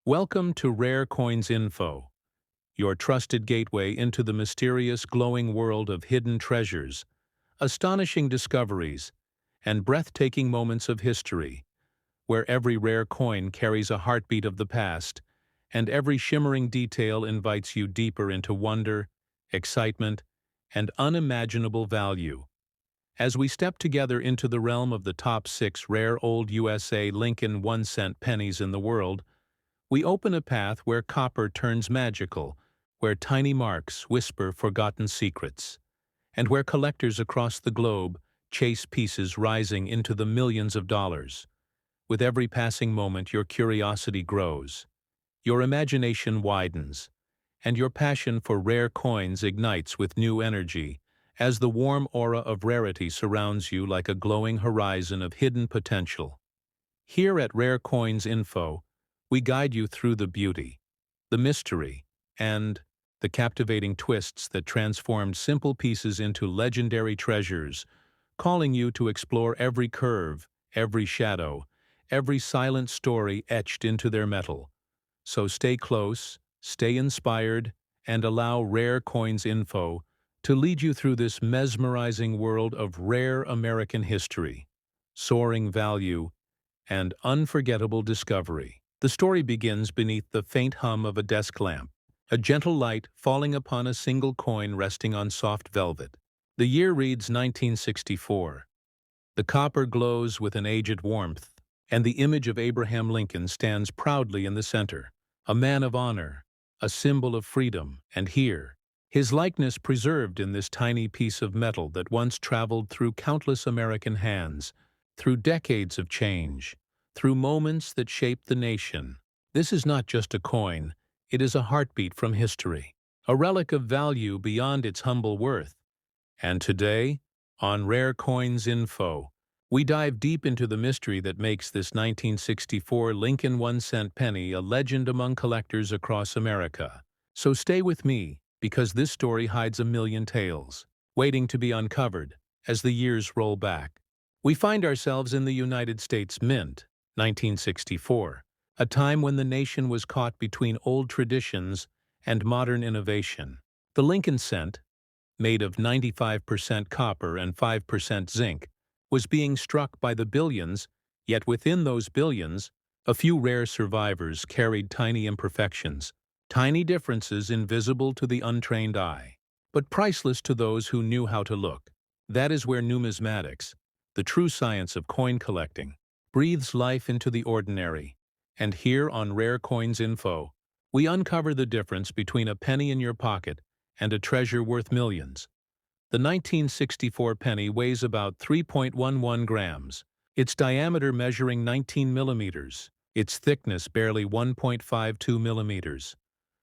Welcome to Rare Coins Info, your trusted gateway into the mysterious glowing world of hidden treasures, astonishing discoveries, and breathtaking moments of history, where every rare coin carries a heartbeat of the past, and every shimmering detail invites you deeper into wonder, excitement, and unimaginable value. As we step together into the realm of the top 6 rare old USA Lincoln 1-cent pennies in the world, we open a path where copper turns magical, where tiny marks whisper forgotten secrets, and where collectors across the globe chase pieces rising into the millions of dollars. With every passing moment, your curiosity grows, your imagination widens, and your passion for rare coins ignites with new energy as the warm aura of rarity surrounds you like a glowing horizon of hidden potential. Here at Rare Coins Info, we guide you through the beauty, the mystery, and the captivating twists that transformed simple pieces into legendary treasures, calling you to explore every curve, every shadow, every silent story etched into their metal. So stay close, stay inspired, and allow Rare Coins Info to lead you through this mesmerizing world of rare American history, soaring value, and unforgettable discovery. The story begins beneath the faint hum of a desk lamp, a gentle light falling upon a single coin resting on soft velvet. The year reads 1964. The copper glows with an aged warmth, and the image of Abraham Lincoln stands proudly in the center, a man of honor, a symbol of freedom, and here, his likeness preserved in this tiny piece of metal that once traveled through countless American hands, through decades of change, through moments that shaped the nation. This is not just a coin, it is a heartbeat from history, a relic of value beyond its humble worth. And today, on Rare Coins Info, we dive deep into the mystery that makes this 1964 Lincoln 1-cent penny a legend among collectors across America. So stay with me, because this story hides a million tales, waiting to be uncovered as the years roll back. We find ourselves in the United States Mint, 1964, a time when the nation was caught between old traditions and modern innovation. The Lincoln cent, made of 95% copper and 5% zinc, was being struck by the billions, yet within those billions, a few rare survivors carried tiny imperfections, tiny differences invisible to the untrained eye, but priceless to those who knew how to look. That is where numismatics, the true science of coin collecting, breathes life into the ordinary. And here on Rare Coins Info, we uncover the difference between a penny in your pocket and a treasure worth millions. The 1964 penny weighs about 3.11 grams, its diameter measuring 19 millimeters, its thickness barely 1.52 millimeters.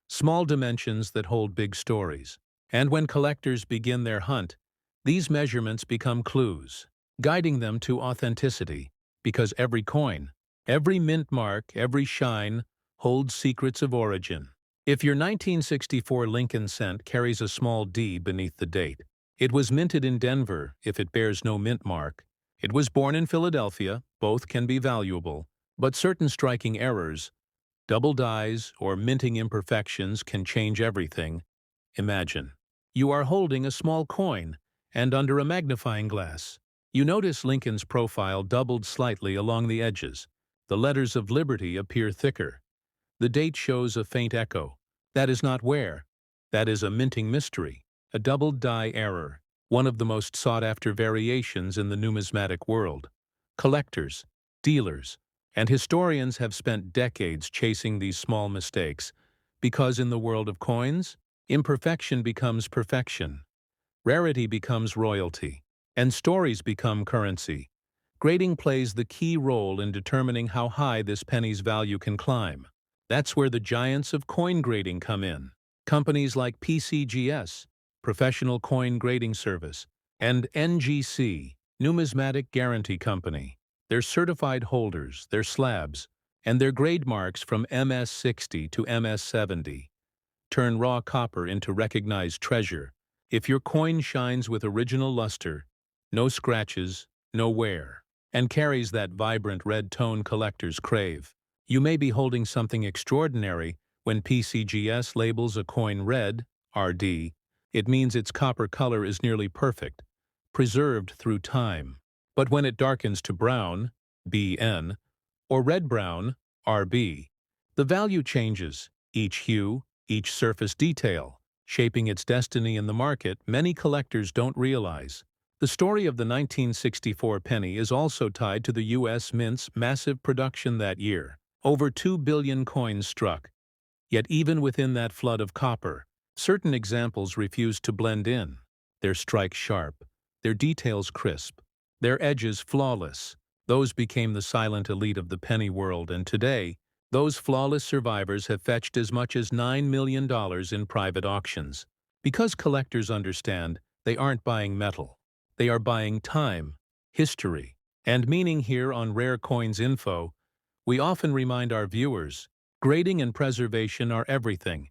Small dimensions that hold big stories. And when collectors begin their hunt, these measurements become clues, guiding them to authenticity, because every coin, every mint mark, every shine holds secrets of origin. If your 1964 Lincoln cent carries a small D beneath the date, it was minted in Denver. If it bears no mint mark, it was born in Philadelphia. Both can be valuable, but certain striking errors, double dies, or minting imperfections can change everything. Imagine you are holding a small coin, and under a magnifying glass, you notice Lincoln's profile doubled slightly along the edges. The letters of liberty appear thicker. The date shows a faint echo. That is not wear. That is a minting mystery, a doubled die error, one of the most sought-after variations in the numismatic world. Collectors, dealers, and historians have spent decades chasing these small mistakes, because in the world of coins, imperfection becomes perfection, rarity becomes royalty, and stories become currency. Grading plays the key role in determining how high this penny's value can climb. That's where the giants of coin grading come in. Companies like PCGS, Professional Coin Grading Service, and NGC, Numismatic Guarantee Company. Their certified holders, their slabs, and their grade marks from MS60 to MS70 turn raw copper into recognized treasure. If your coin shines with original luster, no scratches, no wear, and carries that vibrant red tone collectors crave, You may be holding something extraordinary when PCGS labels a coin red, RD. It means its copper color is nearly perfect, preserved through time. But when it darkens to brown, BN, or red-brown, RB, the value changes, each hue, each surface detail, shaping its destiny in the market many collectors don't realize. The story of the 1964 penny is also tied to the U.S. Mint's massive production that year. Over 2 billion coins struck. Yet even within that flood of copper, certain examples refused to blend in. Their strikes sharp, their details crisp, their edges flawless. Those became the silent elite of the penny world, and today, those flawless survivors have fetched as much as $9 million in private auctions. Because collectors understand, they aren't buying metal. They are buying time, history, and meaning. Here on Rare Coins Info, we often remind our viewers, grading and preservation are everything,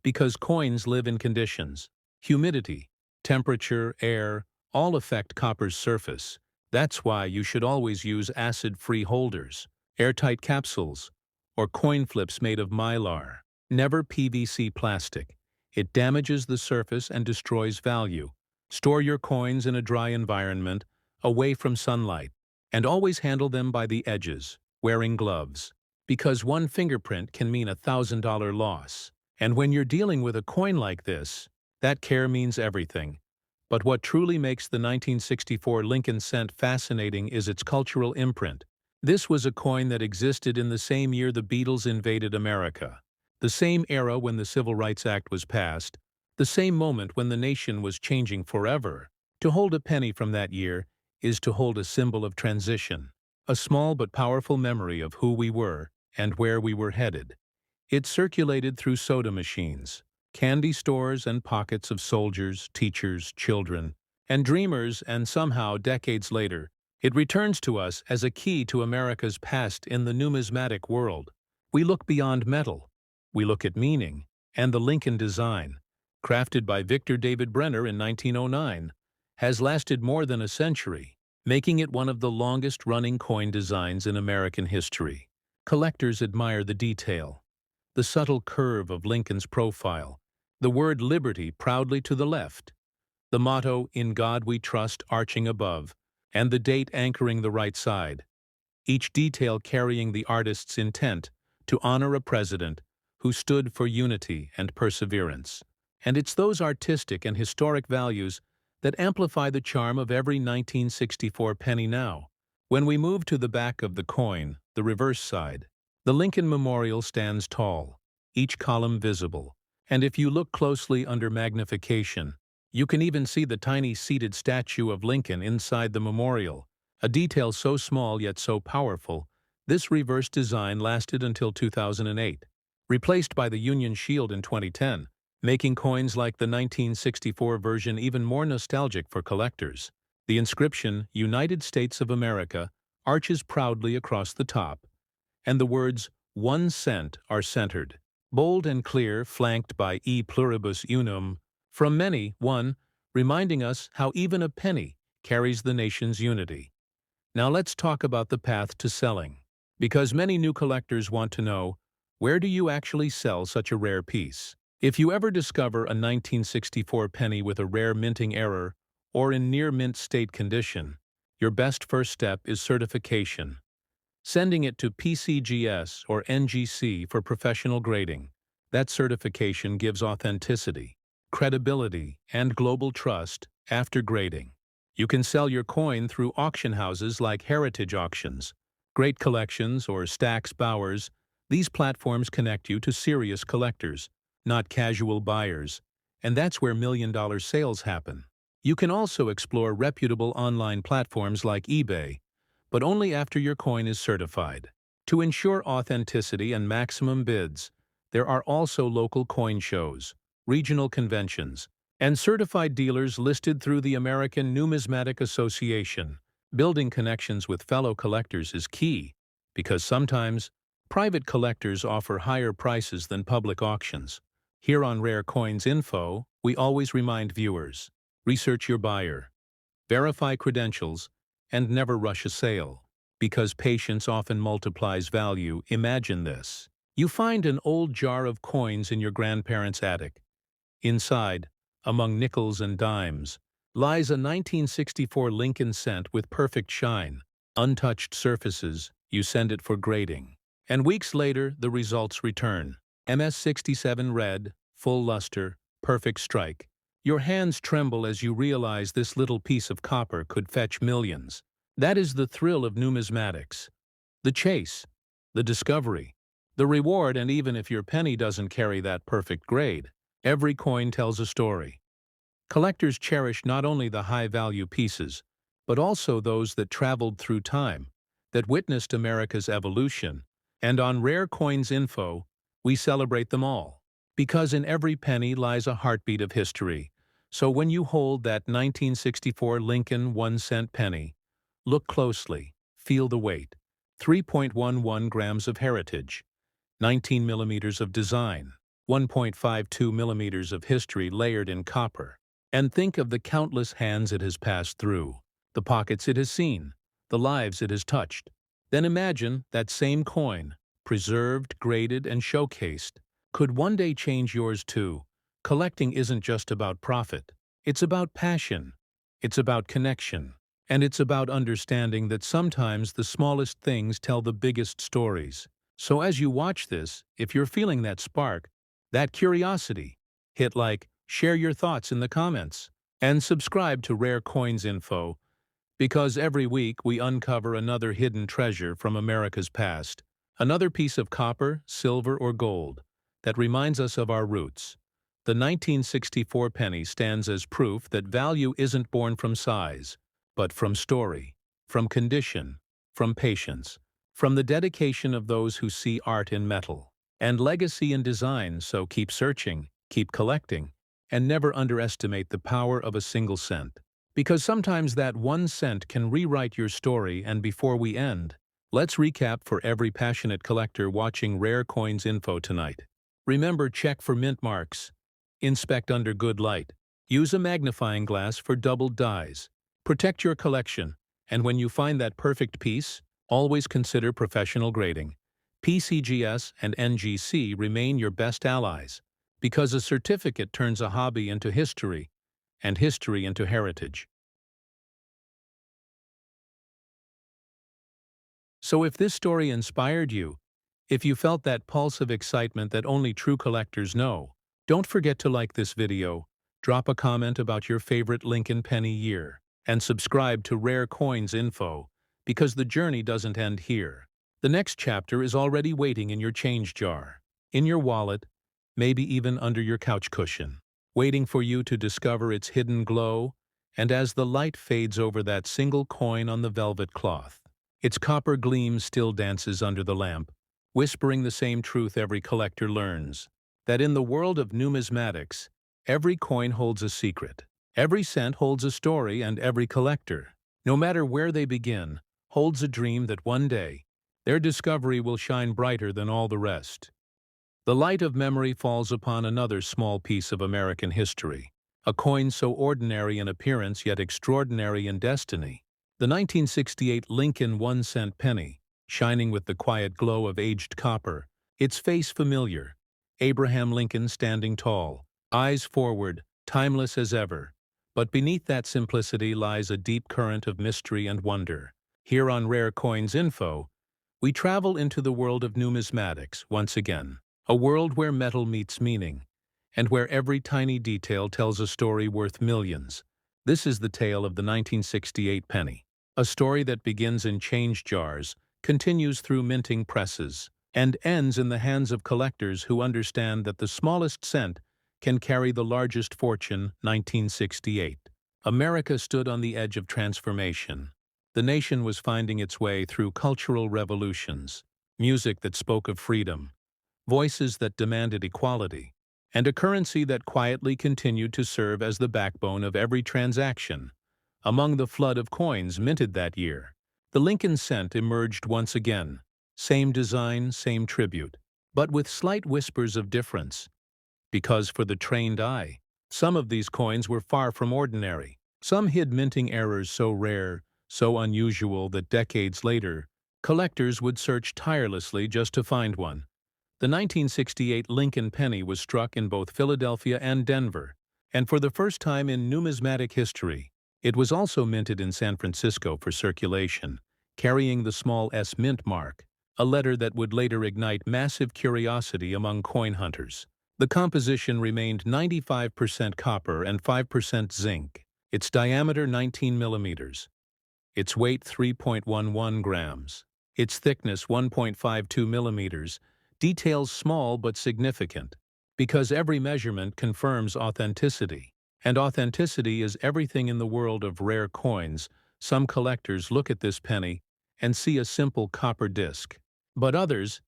because coins live in conditions. Humidity, temperature, air, all affect copper's surface. That's why you should always use acid-free holders, airtight capsules, or coin flips made of mylar. Never PVC plastic. It damages the surface and destroys value. Store your coins in a dry environment, away from sunlight, and always handle them by the edges, wearing gloves. Because one fingerprint can mean $1,000 loss. And when you're dealing with a coin like this, that care means everything. But what truly makes the 1964 Lincoln cent fascinating is its cultural imprint. This was a coin that existed in the same year the Beatles invaded America, the same era when the Civil Rights Act was passed, the same moment when the nation was changing forever. To hold a penny from that year is to hold a symbol of transition, a small but powerful memory of who we were and where we were headed. It circulated through soda machines, candy stores, and pockets of soldiers, teachers, children, and dreamers, and somehow, decades later, it returns to us as a key to America's past in the numismatic world. We look beyond metal. We look at meaning, and the Lincoln design, crafted by Victor David Brenner in 1909, has lasted more than a century, making it one of the longest-running coin designs in American history. Collectors admire the detail, the subtle curve of Lincoln's profile, the word liberty proudly to the left, the motto, "In God We Trust," arching above, and the date anchoring the right side, each detail carrying the artist's intent to honor a president who stood for unity and perseverance. And it's those artistic and historic values that amplify the charm of every 1964 penny now. When we move to the back of the coin, the reverse side, the Lincoln Memorial stands tall, each column visible, and if you look closely under magnification, you can even see the tiny seated statue of Lincoln inside the memorial, a detail so small yet so powerful. This reverse design lasted until 2008, replaced by the Union Shield in 2010, making coins like the 1964 version even more nostalgic for collectors. The inscription, "United States of America," arches proudly across the top, and the words, "1 cent," are centered, bold and clear, flanked by "E pluribus unum," from many, one, reminding us how even a penny carries the nation's unity. Now let's talk about the path to selling, because many new collectors want to know, where do you actually sell such a rare piece? If you ever discover a 1964 penny with a rare minting error or in near-mint state condition, your best first step is certification. Sending it to PCGS or NGC for professional grading. That certification gives authenticity, credibility, and global trust after grading. You can sell your coin through auction houses like Heritage Auctions, Great Collections, or Stax Bowers. These platforms connect you to serious collectors, not casual buyers, and that's where million-dollar sales happen. You can also explore reputable online platforms like eBay, but only after your coin is certified. To ensure authenticity and maximum bids, there are also local coin shows, regional conventions, and certified dealers listed through the American Numismatic Association. Building connections with fellow collectors is key, because sometimes private collectors offer higher prices than public auctions. Here on Rare Coins Info, we always remind viewers, research your buyer, verify credentials, and never rush a sale. Because patience often multiplies value, imagine this. You find an old jar of coins in your grandparents' attic. Inside, among nickels and dimes, lies a 1964 Lincoln cent with perfect shine. Untouched surfaces, you send it for grading. And weeks later, the results return. MS-67 red, full luster, perfect strike. Your hands tremble as you realize this little piece of copper could fetch millions. That is the thrill of numismatics. The chase, the discovery, the reward, and even if your penny doesn't carry that perfect grade, every coin tells a story. Collectors cherish not only the high-value pieces, but also those that traveled through time, that witnessed America's evolution, and on Rare Coins Info, we celebrate them all. Because in every penny lies a heartbeat of history. So when you hold that 1964 Lincoln 1-cent penny, look closely, feel the weight. 3.11 grams of heritage, 19 millimeters of design, 1.52 millimeters of history layered in copper. And think of the countless hands it has passed through, the pockets it has seen, the lives it has touched. Then imagine that same coin, preserved, graded, and showcased, could one day change yours too. Collecting isn't just about profit. It's about passion. It's about connection. And it's about understanding that sometimes the smallest things tell the biggest stories. So as you watch this, if you're feeling that spark, that curiosity, hit like, share your thoughts in the comments, and subscribe to Rare Coins Info, because every week we uncover another hidden treasure from America's past, another piece of copper, silver, or gold that reminds us of our roots. The 1964 penny stands as proof that value isn't born from size, but from story, from condition, from patience, from the dedication of those who see art in metal, and legacy in design. So keep searching, keep collecting, and never underestimate the power of a single cent. Because sometimes that 1 cent can rewrite your story. And before we end, let's recap for every passionate collector watching Rare Coins Info tonight. Remember, check for mint marks. Inspect under good light. Use a magnifying glass for doubled dies. Protect your collection, and when you find that perfect piece, always consider professional grading. PCGS and NGC remain your best allies, because a certificate turns a hobby into history, and history into heritage. So if this story inspired you, if you felt that pulse of excitement that only true collectors know, don't forget to like this video, drop a comment about your favorite Lincoln penny year, and subscribe to Rare Coins Info, because the journey doesn't end here. The next chapter is already waiting in your change jar, in your wallet, maybe even under your couch cushion, waiting for you to discover its hidden glow. And as the light fades over that single coin on the velvet cloth, its copper gleam still dances under the lamp, whispering the same truth every collector learns, that in the world of numismatics, every coin holds a secret, every cent holds a story, and every collector, no matter where they begin, holds a dream that one day, their discovery will shine brighter than all the rest. The light of memory falls upon another small piece of American history, a coin so ordinary in appearance yet extraordinary in destiny. The 1968 Lincoln 1-cent penny, shining with the quiet glow of aged copper, its face familiar, Abraham Lincoln standing tall, eyes forward, timeless as ever. But beneath that simplicity lies a deep current of mystery and wonder. Here on Rare Coins Info, we travel into the world of numismatics once again, a world where metal meets meaning, and where every tiny detail tells a story worth millions. This is the tale of the 1968 penny, a story that begins in change jars, continues through minting presses, and ends in the hands of collectors who understand that the smallest cent can carry the largest fortune. 1968. America stood on the edge of transformation. The nation was finding its way through cultural revolutions, music that spoke of freedom, voices that demanded equality, and a currency that quietly continued to serve as the backbone of every transaction. Among the flood of coins minted that year, the Lincoln cent emerged once again. Same design, same tribute, but with slight whispers of difference. Because for the trained eye, some of these coins were far from ordinary. Some hid minting errors so rare, so unusual that decades later, collectors would search tirelessly just to find one. The 1968 Lincoln penny was struck in both Philadelphia and Denver, and for the first time in numismatic history, it was also minted in San Francisco for circulation, carrying the small S mint mark, a letter that would later ignite massive curiosity among coin hunters. The composition remained 95% copper and 5% zinc, its diameter 19 millimeters, its weight 3.11 grams, its thickness 1.52 millimeters, details small but significant, because every measurement confirms authenticity. And authenticity is everything in the world of rare coins. Some collectors look at this penny and see a simple copper disc. But others,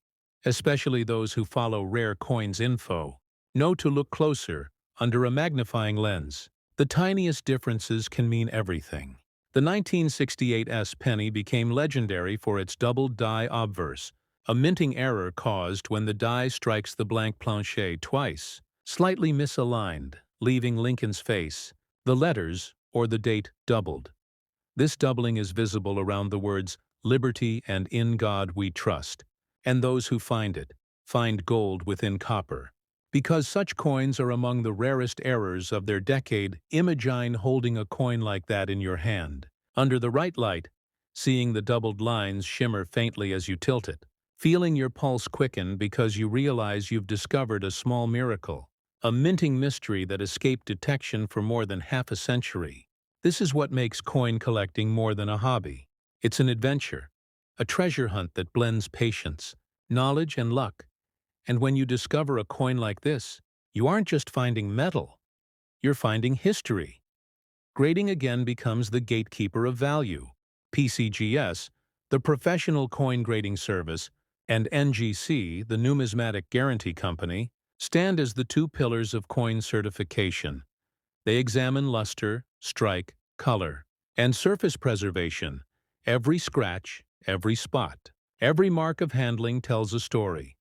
especially those who follow Rare Coins info, know to look closer, under a magnifying lens. The tiniest differences can mean everything. The 1968 S penny became legendary for its doubled die obverse, a minting error caused when the die strikes the blank planche twice, slightly misaligned, leaving Lincoln's face, the letters, or the date doubled. This doubling is visible around the words "Liberty" and "In God We Trust," and those who find it find gold within copper. Because such coins are among the rarest errors of their decade, imagine holding a coin like that in your hand, under the right light, seeing the doubled lines shimmer faintly as you tilt it, feeling your pulse quicken because you realize you've discovered a small miracle, a minting mystery that escaped detection for more than half a century. This is what makes coin collecting more than a hobby. It's an adventure, a treasure hunt that blends patience, knowledge, and luck. And when you discover a coin like this, you aren't just finding metal, you're finding history. Grading again becomes the gatekeeper of value. PCGS, the Professional Coin Grading Service, and NGC, the Numismatic Guarantee Company, stand as the two pillars of coin certification. They examine luster, strike, color, and surface preservation. Every scratch, every spot, every mark of handling tells a story.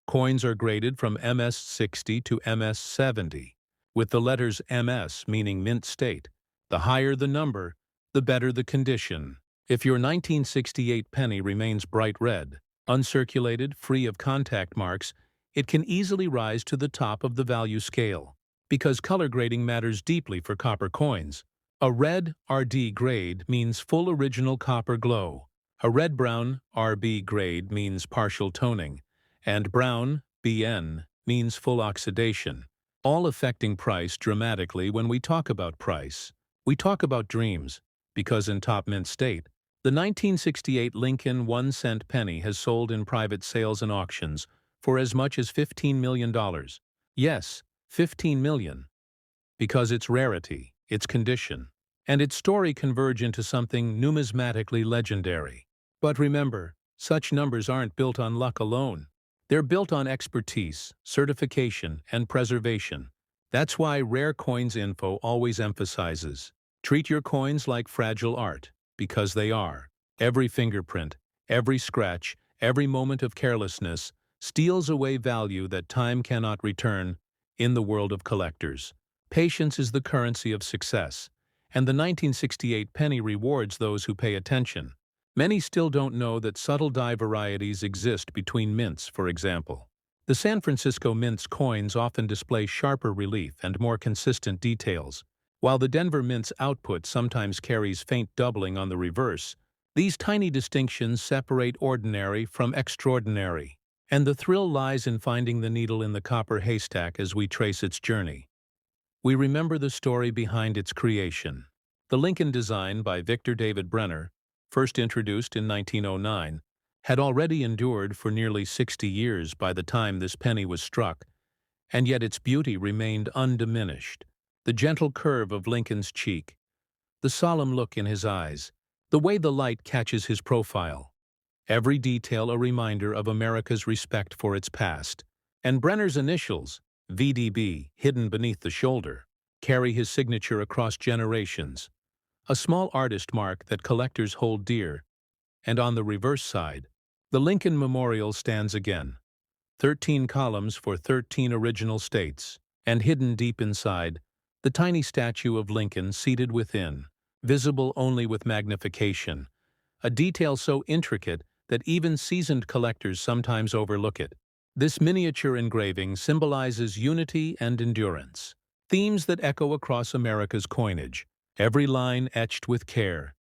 Coins are graded from MS-60 to MS-70, with the letters MS meaning mint state. The higher the number, the better the condition. If your 1968 penny remains bright red, uncirculated, free of contact marks, it can easily rise to the top of the value scale. Because color grading matters deeply for copper coins. A red RD grade means full original copper glow. A red-brown RB grade means partial toning, and brown BN means full oxidation, all affecting price dramatically. When we talk about price, we talk about dreams, because in top mint state, the 1968 Lincoln 1-cent penny has sold in private sales and auctions for as much as $15 million. Yes, $15 million. Because its rarity, its condition, and its story converge into something numismatically legendary. But remember, such numbers aren't built on luck alone. They're built on expertise, certification, and preservation. That's why Rare Coins Info always emphasizes, treat your coins like fragile art, because they are. Every fingerprint, every scratch, every moment of carelessness steals away value that time cannot return. In the world of collectors, patience is the currency of success, and the 1968 penny rewards those who pay attention. Many still don't know that subtle die varieties exist between mints, for example. The San Francisco Mint's coins often display sharper relief and more consistent details, while the Denver Mint's output sometimes carries faint doubling on the reverse. These tiny distinctions separate ordinary from extraordinary, and the thrill lies in finding the needle in the copper haystack as we trace its journey. We remember the story behind its creation. The Lincoln design by Victor David Brenner, first introduced in 1909, had already endured for nearly 60 years by the time this penny was struck, and yet its beauty remained undiminished. The gentle curve of Lincoln's cheek, the solemn look in his eyes, the way the light catches his profile, every detail a reminder of America's respect for its past. And Brenner's initials, VDB, hidden beneath the shoulder, carry his signature across generations, a small artist mark that collectors hold dear. And on the reverse side, the Lincoln Memorial stands again, 13 columns for 13 original states, and hidden deep inside, the tiny statue of Lincoln seated within, visible only with magnification, a detail so intricate that even seasoned collectors sometimes overlook it. This miniature engraving symbolizes unity and endurance, themes that echo across America's coinage, every line etched with care,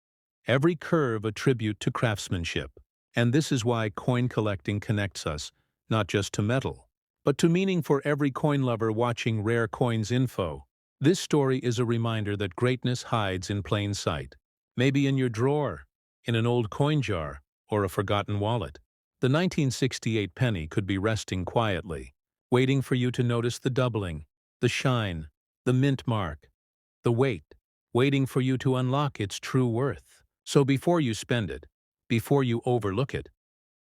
every curve a tribute to craftsmanship. And this is why coin collecting connects us, not just to metal, but to meaning for every coin lover watching Rare Coins Info. This story is a reminder that greatness hides in plain sight, maybe in your drawer, in an old coin jar, or a forgotten wallet. The 1968 penny could be resting quietly, waiting for you to notice the doubling, the shine, the mint mark, the weight, waiting for you to unlock its true worth. So before you spend it, before you overlook it,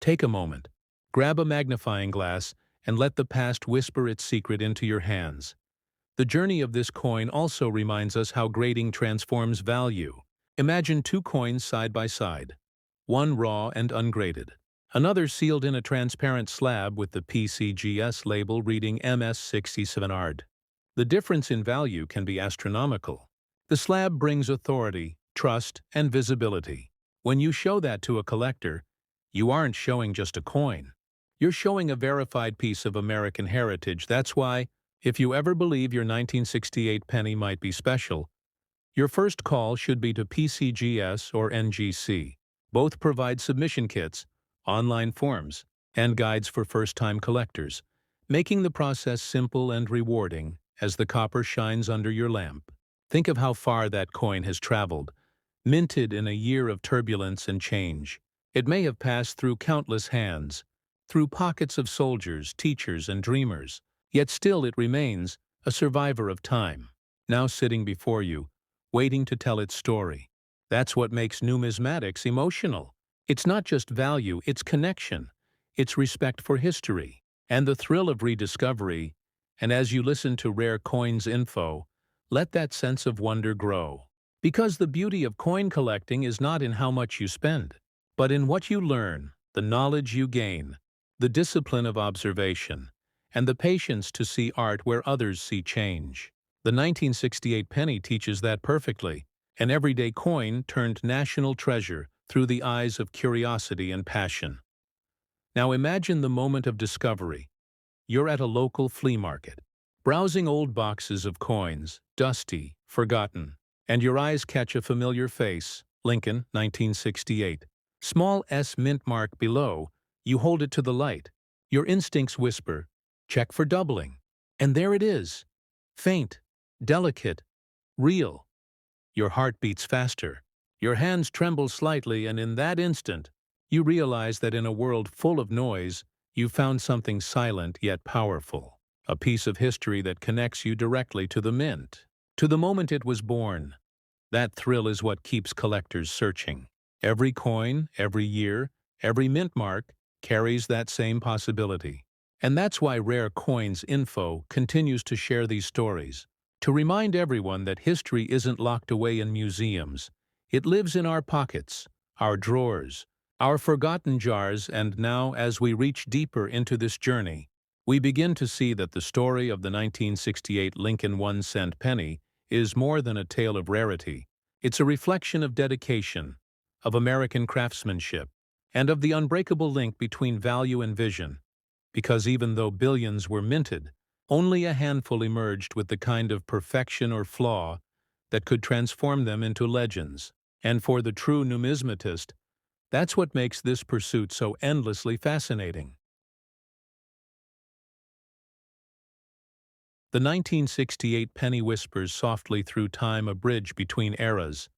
take a moment, grab a magnifying glass, and let the past whisper its secret into your hands. The journey of this coin also reminds us how grading transforms value. Imagine two coins side by side, one raw and ungraded, another sealed in a transparent slab with the PCGS label reading MS67 ARD. The difference in value can be astronomical. The slab brings authority, trust, and visibility. When you show that to a collector, you aren't showing just a coin. You're showing a verified piece of American heritage. That's why, if you ever believe your 1968 penny might be special, your first call should be to PCGS or NGC. Both provide submission kits, online forms, and guides for first-time collectors, making the process simple and rewarding as the copper shines under your lamp. Think of how far that coin has traveled, minted in a year of turbulence and change. It may have passed through countless hands, through pockets of soldiers, teachers, and dreamers, yet still it remains a survivor of time, now sitting before you, waiting to tell its story. That's what makes numismatics emotional. It's not just value, it's connection, it's respect for history, and the thrill of rediscovery. And as you listen to Rare Coins Info, let that sense of wonder grow. Because the beauty of coin collecting is not in how much you spend, but in what you learn, the knowledge you gain, the discipline of observation, and the patience to see art where others see change. The 1968 penny teaches that perfectly, an everyday coin turned national treasure through the eyes of curiosity and passion. Now imagine the moment of discovery. You're at a local flea market, browsing old boxes of coins, dusty, forgotten, and your eyes catch a familiar face, Lincoln, 1968. Small S mint mark below, you hold it to the light. Your instincts whisper, check for doubling. And there it is. Faint, delicate, real. Your heart beats faster. Your hands tremble slightly, and in that instant, you realize that in a world full of noise, you've found something silent yet powerful. A piece of history that connects you directly to the mint, to the moment it was born. That thrill is what keeps collectors searching. Every coin, every year, every mint mark carries that same possibility. And that's why Rare Coins Info continues to share these stories, to remind everyone that history isn't locked away in museums. It lives in our pockets, our drawers, our forgotten jars, and now, as we reach deeper into this journey, we begin to see that the story of the 1968 Lincoln 1-cent penny is more than a tale of rarity. It's a reflection of dedication, of American craftsmanship, and of the unbreakable link between value and vision. Because even though billions were minted, only a handful emerged with the kind of perfection or flaw that could transform them into legends. And for the true numismatist, that's what makes this pursuit so endlessly fascinating. The 1968 penny whispers softly through time, a bridge between eras,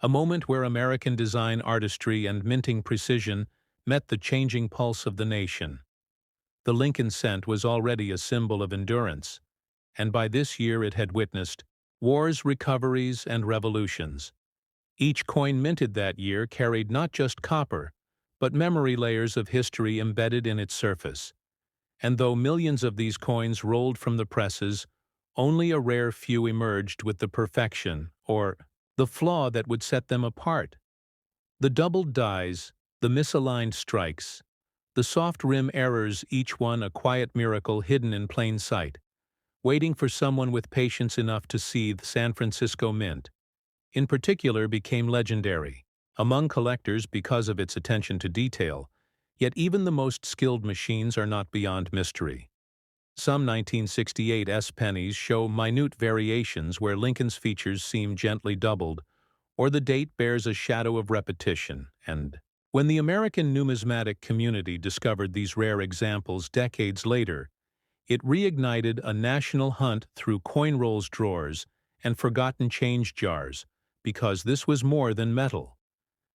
a moment where American design artistry and minting precision met the changing pulse of the nation. The Lincoln cent was already a symbol of endurance, and by this year it had witnessed wars, recoveries, and revolutions. Each coin minted that year carried not just copper, but memory layers of history embedded in its surface. And though millions of these coins rolled from the presses, only a rare few emerged with the perfection, or the flaw that would set them apart. The doubled dies, the misaligned strikes, the soft rim errors, each one a quiet miracle hidden in plain sight, waiting for someone with patience enough to see the San Francisco Mint. in particular became legendary among collectors because of its attention to detail, yet even the most skilled machines are not beyond mystery. Some 1968 pennies show minute variations where Lincoln's features seem gently doubled, or the date bears a shadow of repetition, and when the American numismatic community discovered these rare examples decades later, it reignited a national hunt through coin rolls drawers and forgotten change jars, because this was more than metal.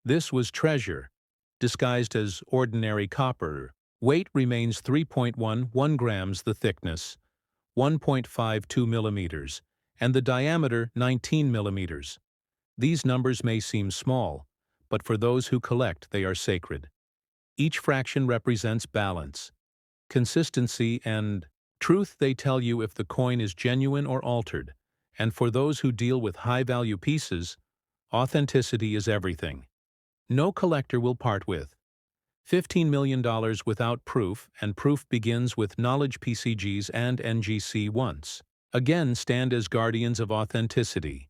This was treasure, disguised as ordinary copper. Weight remains 3.11 grams, the thickness 1.52 millimeters, and the diameter 19 millimeters. These numbers may seem small, but for those who collect, they are sacred. Each fraction represents balance, consistency, and truth. They tell you if the coin is genuine or altered, and for those who deal with high-value pieces, authenticity is everything. No collector will part with $15 million without proof, and proof begins with knowledge. PCGs and NGC once again stand as guardians of authenticity,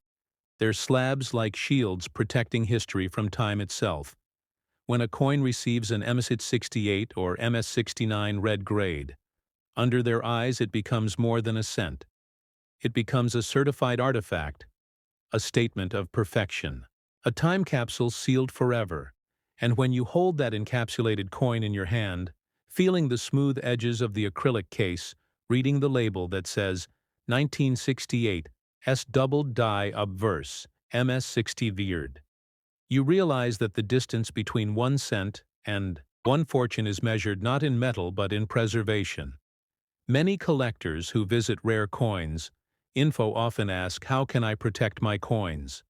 their slabs like shields protecting history from time itself. When a coin receives an MS-68 or MS-69 red grade, under their eyes it becomes more than a cent. It becomes a certified artifact, a statement of perfection, a time capsule sealed forever. And when you hold that encapsulated coin in your hand, feeling the smooth edges of the acrylic case, reading the label that says 1968 S double die obverse MS-60 veered, you realize that the distance between 1 cent and 1 fortune is measured not in metal but in preservation. Many collectors who visit rare coins info often ask, how can I protect my coins?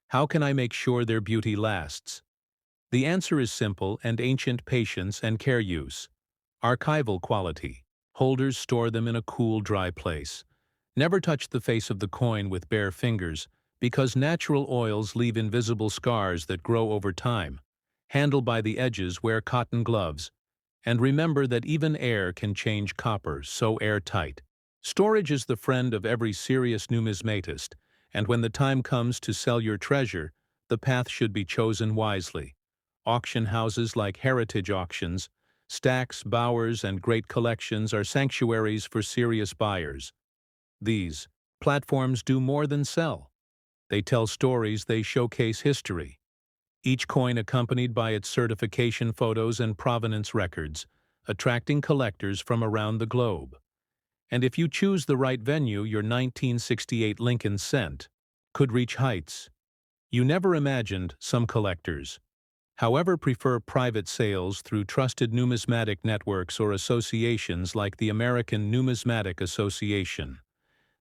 How can I make sure their beauty lasts? The answer is simple and ancient: patience and care use. Archival quality. Holders store them in a cool, dry place. Never touch the face of the coin with bare fingers, because natural oils leave invisible scars that grow over time. Handle by the edges, wear cotton gloves. And remember that even air can change copper, so airtight. Storage is the friend of every serious numismatist, and when the time comes to sell your treasure, the path should be chosen wisely. Auction houses like heritage auctions, Stacks, Bowers, and Great Collections are sanctuaries for serious buyers. These platforms do more than sell. They tell stories, they showcase history. Each coin accompanied by its certification photos and provenance records, attracting collectors from around the globe. And if you choose the right venue, your 1968 Lincoln cent could reach heights you never imagined. Some collectors, however, prefer private sales through trusted numismatic networks or associations like the American Numismatic Association.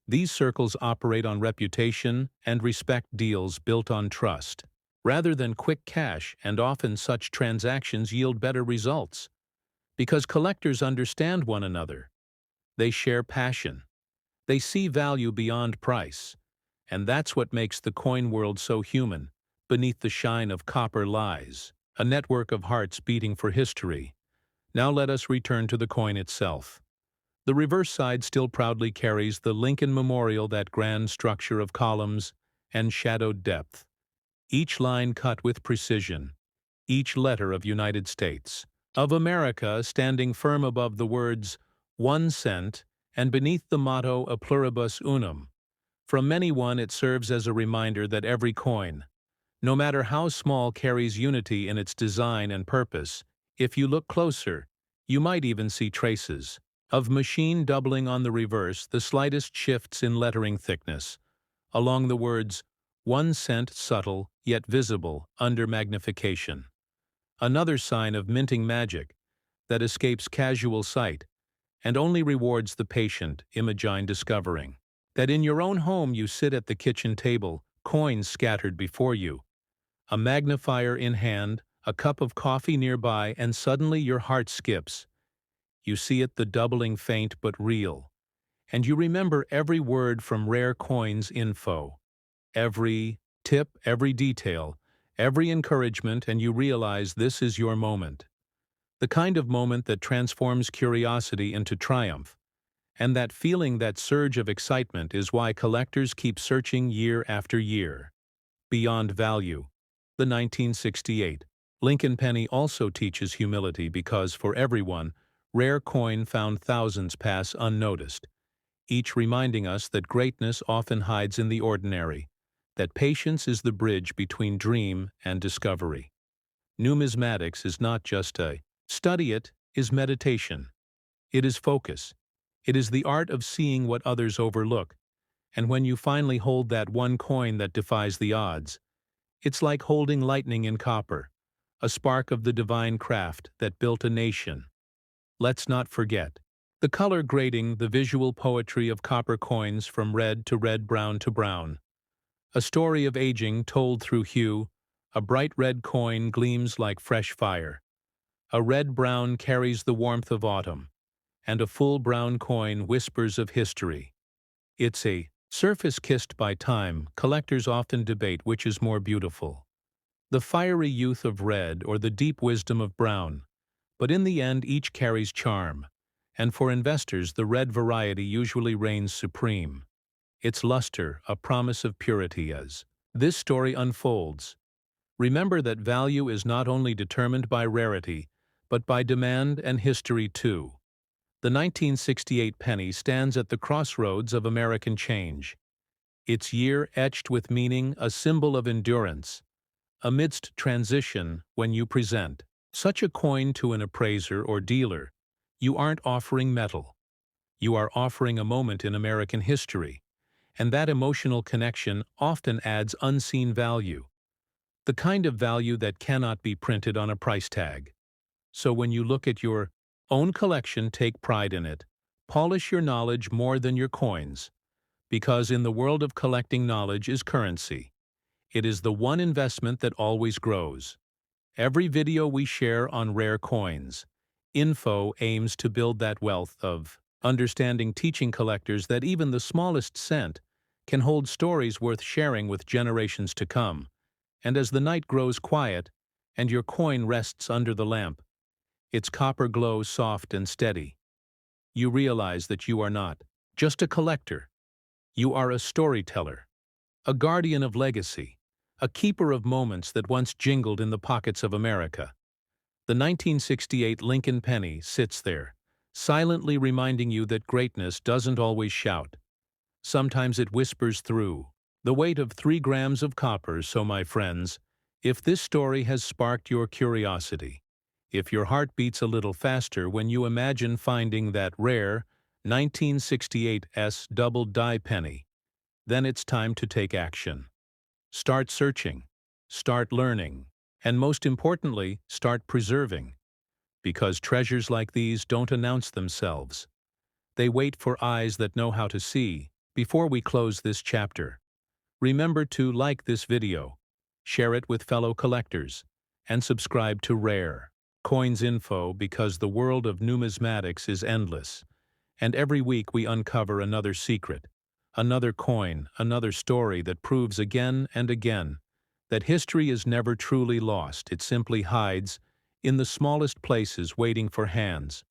These circles operate on reputation and respect, deals built on trust, rather than quick cash, and often such transactions yield better results. Because collectors understand one another. They share passion. They see value beyond price. And that's what makes the coin world so human. Beneath the shine of copper lies a network of hearts beating for history. Now let us return to the coin itself. The reverse side still proudly carries the Lincoln Memorial, that grand structure of columns and shadowed depth. Each line cut with precision, each letter of United States of America standing firm above the words 1 cent and beneath the motto A pluribus unum. From many one, it serves as a reminder that every coin, no matter how small, carries unity in its design and purpose. If you look closer, you might even see traces of machine doubling on the reverse, the slightest shifts in lettering thickness. Along the words 1 cent, subtle yet visible under magnification. Another sign of minting magic that escapes casual sight and only rewards the patient. Imagine discovering that in your own home you sit at the kitchen table, coins scattered before you, a magnifier in hand, a cup of coffee nearby, and suddenly your heart skips. You see it, the doubling, faint but real, and you remember every word from Rare Coins info, every tip, every detail, every encouragement, and you realize this is your moment. The kind of moment that transforms curiosity into triumph. And that feeling, that surge of excitement, is why collectors keep searching year after year. Beyond value. The 1968 Lincoln penny also teaches humility because for everyone, rare coin found thousands pass unnoticed, each reminding us that greatness often hides in the ordinary, that patience is the bridge between dream and discovery. Numismatics is not just a study, it is meditation. It is focus. It is the art of seeing what others overlook, and when you finally hold that one coin that defies the odds, it's like holding lightning in copper, a spark of the divine craft that built a nation. Let's not forget the color grading, the visual poetry of copper coins from red to red, brown to brown. A story of aging told through hue. A bright red coin gleams like fresh fire. A red brown carries the warmth of autumn, and a full brown coin whispers of history. It's a surface kissed by time. Collectors often debate which is more beautiful, the fiery youth of red or the deep wisdom of brown. But in the end, each carries charm, and for investors, the red variety usually reigns supreme. Its luster, a promise of purity as this story unfolds. Remember that value is not only determined by rarity, but by demand and history too. The 1968 penny stands at the crossroads of American change. Its year etched with meaning, a symbol of endurance. Amidst transition, when you present such a coin to an appraiser or dealer, you aren't offering metal. You are offering a moment in American history, and that emotional connection often adds unseen value, the kind of value that cannot be printed on a price tag. So when you look at your own collection, take pride in it. Polish your knowledge more than your coins, because in the world of collecting, knowledge is currency. It is the one investment that always grows. Every video we share on rare coins, info aims to build that wealth of understanding, teaching collectors that even the smallest cent can hold stories worth sharing with generations to come. And as the night grows quiet and your coin rests under the lamp, its copper glow soft and steady, you realize that you are not just a collector. You are a storyteller, a guardian of legacy, a keeper of moments that once jingled in the pockets of America. The 1968 Lincoln penny sits there, silently reminding you that greatness doesn't always shout. Sometimes it whispers through the weight of 3 grams of copper. So, my friends, if this story has sparked your curiosity, if your heart beats a little faster when you imagine finding that rare 1968's double die penny, then it's time to take action. Start searching, start learning, and most importantly, start preserving. Because treasures like these don't announce themselves. They wait for eyes that know how to see. Before we close this chapter, remember to like this video, share it with fellow collectors, and subscribe to Rare Coins Info, because the world of numismatics is endless, and every week we uncover another secret, another coin, another story that proves again and again that history is never truly lost. It simply hides in the smallest places, waiting for hands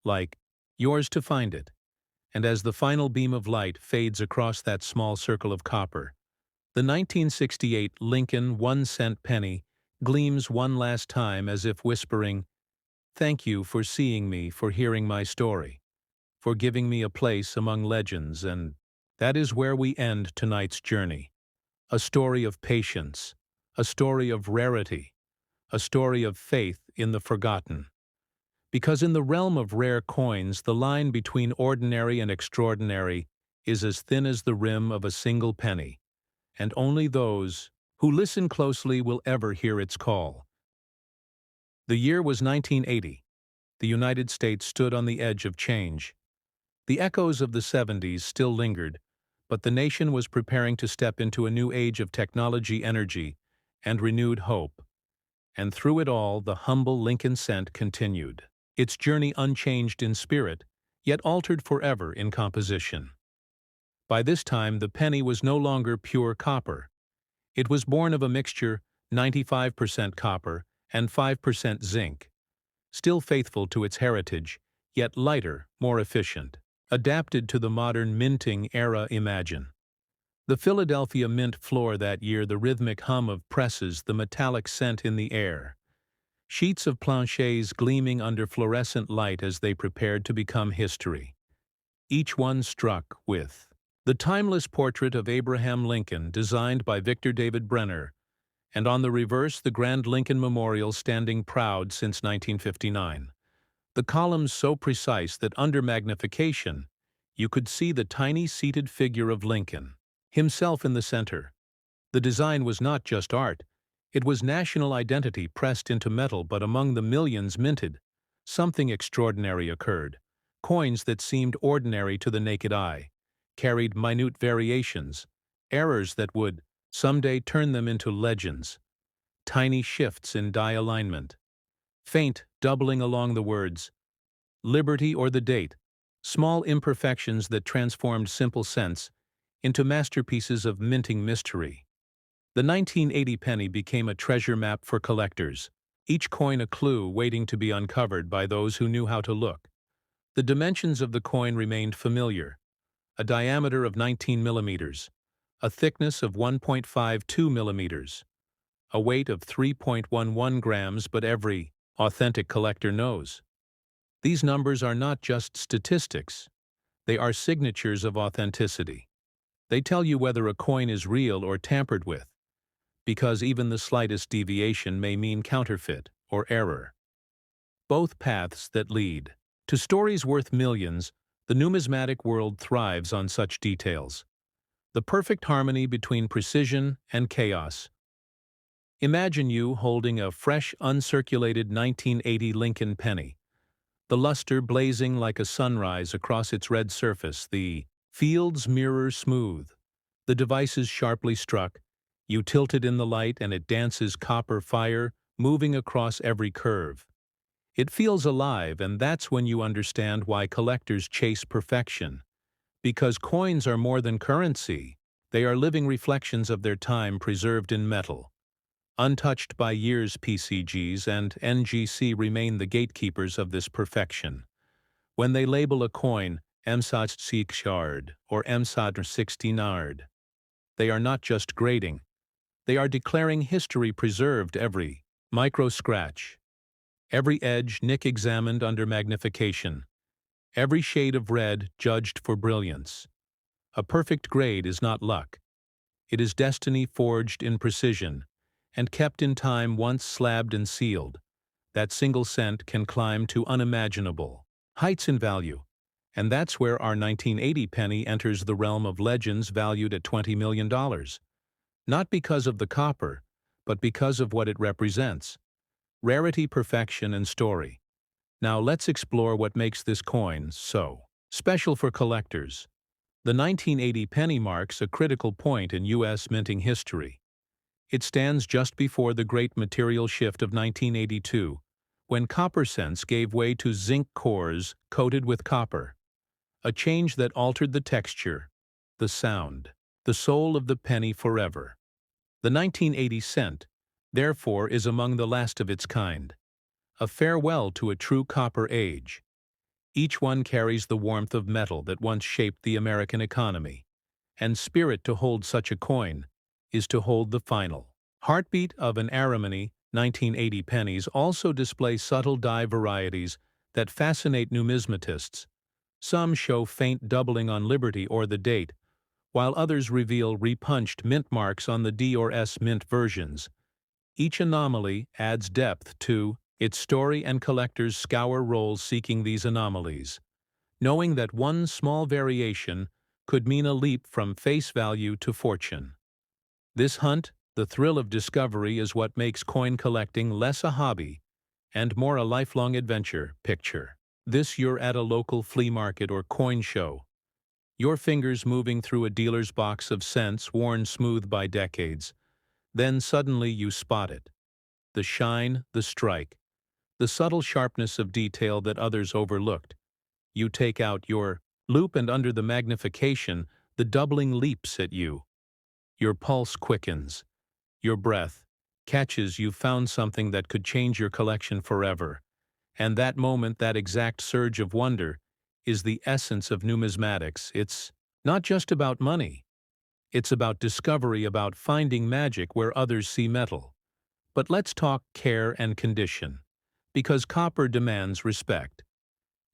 like yours to find it. And as the final beam of light fades across that small circle of copper, the 1968 Lincoln 1-cent penny gleams one last time, as if whispering, "Thank you for seeing me, for hearing my story, for giving me a place among legends." And that is where we end tonight's journey. A story of patience, a story of rarity, a story of faith in the forgotten. Because in the realm of rare coins, the line between ordinary and extraordinary is as thin as the rim of a single penny, and only those who listen closely will ever hear its call. The year was 1980. The United States stood on the edge of change. The echoes of the 70s still lingered, but the nation was preparing to step into a new age of technology, energy, and renewed hope. And through it all, the humble Lincoln cent continued its journey, unchanged in spirit, yet altered forever in composition. By this time, the penny was no longer pure copper. It was born of a mixture, 95% copper and 5% zinc, still faithful to its heritage, yet lighter, more efficient, adapted to the modern minting era. Imagine The Philadelphia Mint floor that year, the rhythmic hum of presses, the metallic scent in the air. Sheets of planchets gleaming under fluorescent light as they prepared to become history. Each one struck with the timeless portrait of Abraham Lincoln, designed by Victor David Brenner, and on the reverse the Grand Lincoln Memorial standing proud since 1959. The columns so precise that under magnification, you could see the tiny seated figure of Lincoln, himself in the center. The design was not just art, it was national identity pressed into metal, but among the millions minted, something extraordinary occurred. Coins that seemed ordinary to the naked eye carried minute variations, errors that would someday turn them into legends. Tiny shifts in die alignment, faint doubling along the words, liberty or the date, small imperfections that transformed simple sense into masterpieces of minting mystery. The 1980 penny became a treasure map for collectors, each coin a clue waiting to be uncovered by those who knew how to look. The dimensions of the coin remained familiar: a diameter of 19 millimeters, a thickness of 1.52 millimeters, a weight of 3.11 grams, but every authentic collector knows these numbers are not just statistics, they are signatures of authenticity. They tell you whether a coin is real or tampered with, because even the slightest deviation may mean counterfeit or error. Both paths that lead to stories worth millions, the numismatic world thrives on such details. The perfect harmony between precision and chaos. Imagine you holding a fresh, uncirculated 1980 Lincoln penny, the luster blazing like a sunrise across its red surface, the field's mirror smooth. The device is sharply struck, you tilt it in the light and it dances copper fire, moving across every curve. It feels alive, and that's when you understand why collectors chase perfection. Because coins are more than currency, they are living reflections of their time preserved in metal. Untouched by years, PCGs and NGC remain the gatekeepers of this perfection. When they label a coin MSAT 6 yard or MSAT 16 yard, they are not just grading, they are declaring history preserved, every micro scratch, every edge nick examined under magnification, every shade of red judged for brilliance. A perfect grade is not luck. It is destiny forged in precision and kept in time. Once slabbed and sealed, that single cent can climb to unimaginable heights in value. And that's where our 1980 penny enters the realm of legends, valued at $20 million. Not because of the copper, but because of what it represents: rarity, perfection, and story. Now let's explore what makes this coin so special for collectors. The 1980 penny marks a critical point in U.S. minting history. It stands just before the great material shift of 1982, when copper cents gave way to zinc cores coated with copper. A change that altered the texture, the sound, the soul of the penny forever. The 1980 cent, therefore, is among the last of its kind. A farewell to a true copper age. Each one carries the warmth of metal that once shaped the American economy. And spirit, to hold such a coin is to hold the final heartbeat of an Aramony. 1980 pennies also display subtle die varieties that fascinate numismatists. Some show faint doubling on Liberty or the date, while others reveal repunched mint marks on the D or S mint versions. Each anomaly adds depth to its story, and collectors scour rolls seeking these anomalies, knowing that one small variation could mean a leap from face value to fortune. This hunt, the thrill of discovery, is what makes coin collecting less a hobby and more a lifelong adventure. Picture this: you're at a local flea market or coin show, your fingers moving through a dealer's box of cents worn smooth by decades. Then suddenly you spot it. The shine, the strike, the subtle sharpness of detail that others overlooked. You take out your loop, and under the magnification, the doubling leaps at you. Your pulse quickens. Your breath catches. You've found something that could change your collection forever. And that moment, that exact surge of wonder, is the essence of numismatics. It's not just about money. It's about discovery, about finding magic where others see metal. But let's talk care and condition. Because copper demands respect.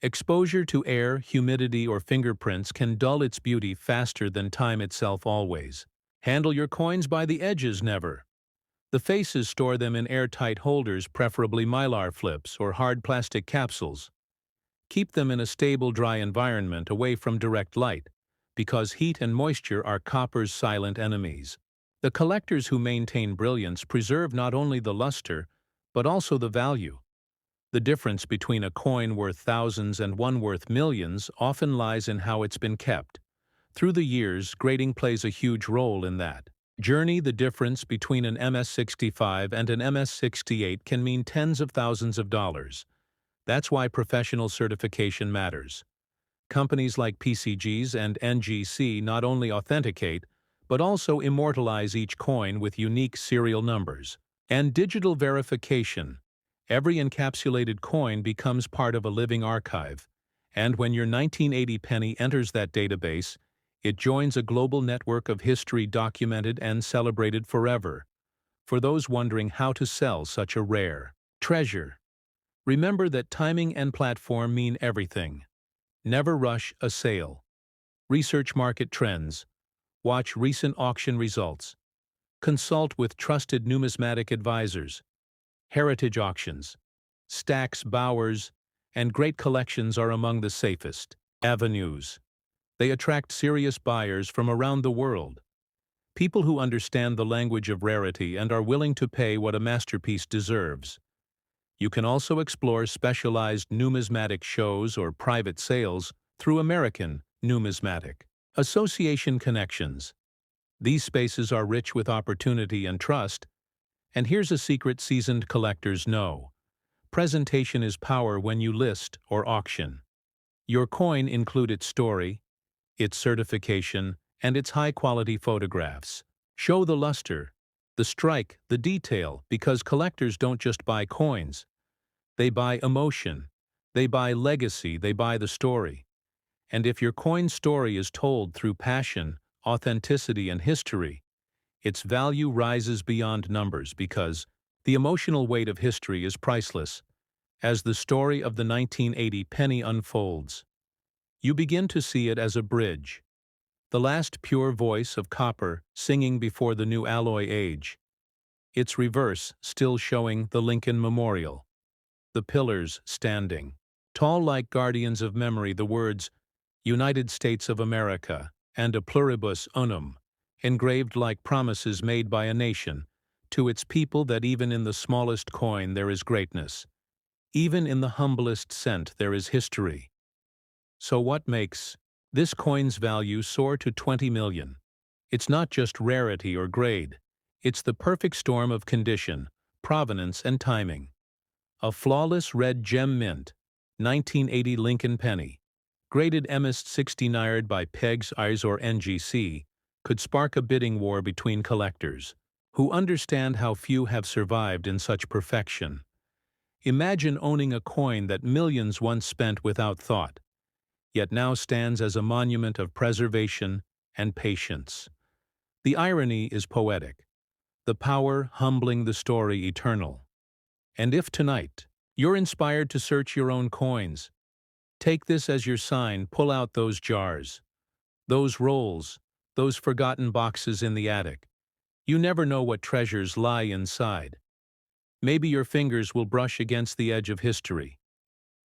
Exposure to air, humidity, or fingerprints can dull its beauty faster than time itself always. Handle your coins by the edges, never. The faces, store them in airtight holders, preferably mylar flips or hard plastic capsules. Keep them in a stable, dry environment away from direct light, because heat and moisture are copper's silent enemies. The collectors who maintain brilliance preserve not only the luster, but also the value. The difference between a coin worth thousands and one worth millions often lies in how it's been kept. Through the years, grading plays a huge role in that. The difference between an MS-65 and an MS-68 can mean tens of thousands of dollars. That's why professional certification matters. Companies like PCGs and NGC not only authenticate, but also immortalize each coin with unique serial numbers. And digital verification. Every encapsulated coin becomes part of a living archive, and when your 1980 penny enters that database, it joins a global network of history documented and celebrated forever. For those wondering how to sell such a rare treasure, remember that timing and platform mean everything. Never rush a sale. Research market trends. Watch recent auction results. Consult with trusted numismatic advisors. Heritage auctions, Stacks, Bowers, and great collections are among the safest avenues. They attract serious buyers from around the world. People who understand the language of rarity and are willing to pay what a masterpiece deserves. You can also explore specialized numismatic shows or private sales through American Numismatic Association connections. These spaces are rich with opportunity and trust, and here's a secret seasoned collectors know. Presentation is power when you list or auction. Your coin include its story, its certification, and its high-quality photographs. Show the luster, the strike, the detail, because collectors don't just buy coins. They buy emotion, they buy legacy, they buy the story. And if your coin's story is told through passion, authenticity, and history, its value rises beyond numbers because the emotional weight of history is priceless. As the story of the 1980 penny unfolds, you begin to see it as a bridge, the last pure voice of copper singing before the new alloy age. Its reverse still showing the Lincoln Memorial, the pillars standing, tall like guardians of memory, the words United States of America and a pluribus unum, engraved like promises made by a nation to its people that even in the smallest coin there is greatness. Even in the humblest cent there is history. So what makes this coin's value soar to 20 million? It's not just rarity or grade. It's the perfect storm of condition, provenance, and timing. A flawless red gem mint, 1980 Lincoln penny, graded MS-69 by Pegs, Eyes, or NGC, could spark a bidding war between collectors, who understand how few have survived in such perfection. Imagine owning a coin that millions once spent without thought, yet now stands as a monument of preservation and patience. The irony is poetic, the power humbling, the story eternal. And if tonight you're inspired to search your own coins, take this as your sign, pull out those jars, those rolls, those forgotten boxes in the attic. You never know what treasures lie inside. Maybe your fingers will brush against the edge of history.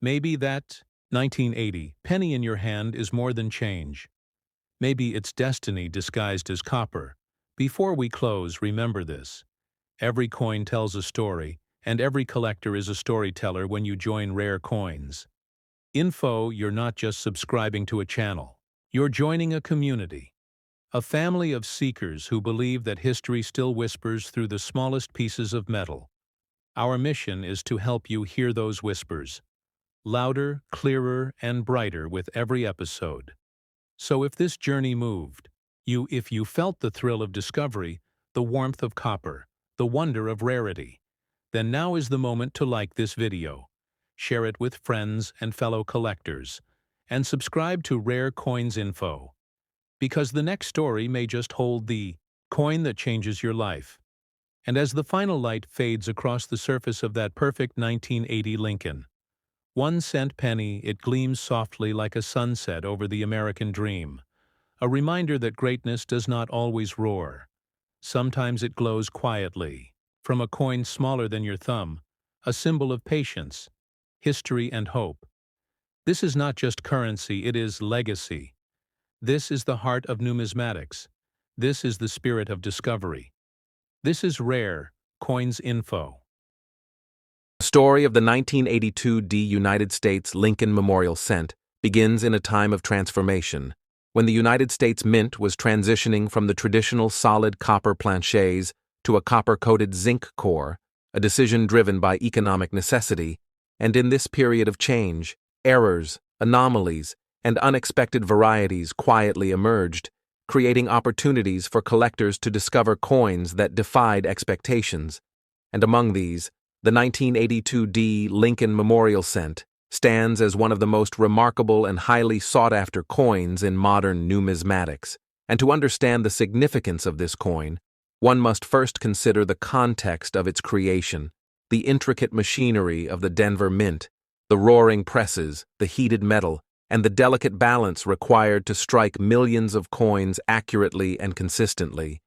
Maybe that 1980 penny in your hand is more than change. Maybe it's destiny disguised as copper. Before we close, remember this. Every coin tells a story, and every collector is a storyteller when you join Rare Coins. You're not just subscribing to a channel. You're joining a community. A family of seekers who believe that history still whispers through the smallest pieces of metal. Our mission is to help you hear those whispers, louder, clearer, and brighter with every episode. So if this journey moved if you felt the thrill of discovery, the warmth of copper, the wonder of rarity, then now is the moment to like this video, share it with friends and fellow collectors, and subscribe to Rare Coins Info. because the next story may just hold the coin that changes your life. And as the final light fades across the surface of that perfect 1980 Lincoln, 1 cent penny, it gleams softly like a sunset over the American dream, a reminder that greatness does not always roar. Sometimes it glows quietly, from a coin smaller than your thumb, a symbol of patience, history, and hope. This is not just currency, it is legacy. This is the heart of numismatics. This is the spirit of discovery. This is Rare Coins Info. The story of the 1982 United States Lincoln Memorial Cent begins in a time of transformation, when the United States Mint was transitioning from the traditional solid copper planchets to a copper-coated zinc core, a decision driven by economic necessity. And in this period of change, errors, anomalies, and unexpected varieties quietly emerged, creating opportunities for collectors to discover coins that defied expectations. And among these, the 1982 Lincoln Memorial Cent stands as one of the most remarkable and highly sought-after coins in modern numismatics. And to understand the significance of this coin, one must first consider the context of its creation, the intricate machinery of the Denver Mint, the roaring presses, the heated metal, and the delicate balance required to strike millions of coins accurately and consistently.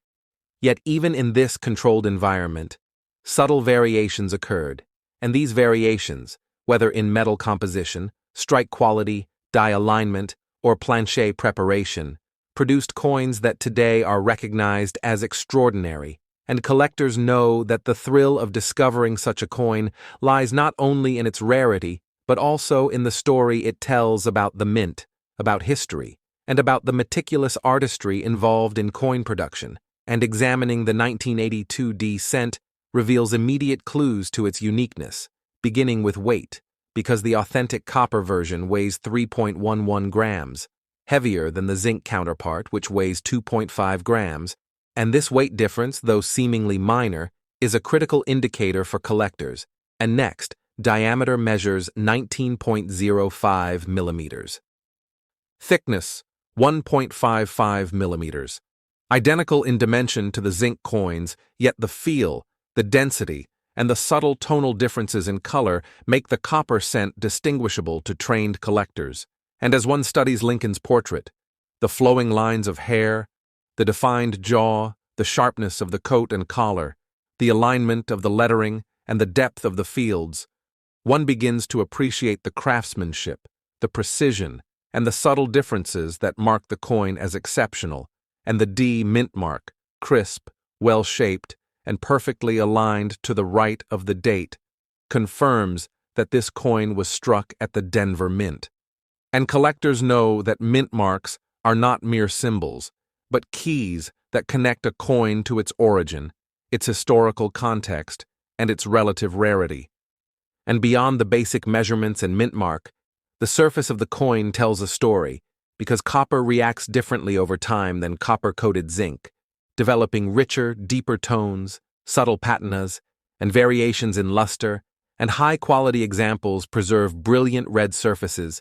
Yet even in this controlled environment, subtle variations occurred, and these variations, whether in metal composition, strike quality, die alignment, or planchet preparation, produced coins that today are recognized as extraordinary, and collectors know that the thrill of discovering such a coin lies not only in its rarity, but also in the story it tells about the mint, about history, and about the meticulous artistry involved in coin production. And examining the 1982 cent reveals immediate clues to its uniqueness, beginning with weight, because the authentic copper version weighs 3.11 grams, heavier than the zinc counterpart, which weighs 2.5 grams, and this weight difference, though seemingly minor, is a critical indicator for collectors. And next, diameter measures 19.05 millimeters. Thickness, 1.55 millimeters. Identical in dimension to the zinc coins, yet the feel, the density, and the subtle tonal differences in color make the copper cent distinguishable to trained collectors. And as one studies Lincoln's portrait, the flowing lines of hair, the defined jaw, the sharpness of the coat and collar, the alignment of the lettering, and the depth of the fields, one begins to appreciate the craftsmanship, the precision, and the subtle differences that mark the coin as exceptional, and the D mint mark, crisp, well-shaped, and perfectly aligned to the right of the date, confirms that this coin was struck at the Denver Mint. And collectors know that mint marks are not mere symbols, but keys that connect a coin to its origin, its historical context, and its relative rarity. And beyond the basic measurements and mint mark, the surface of the coin tells a story, because copper reacts differently over time than copper-coated zinc, developing richer, deeper tones, subtle patinas, and variations in luster, and high-quality examples preserve brilliant red surfaces,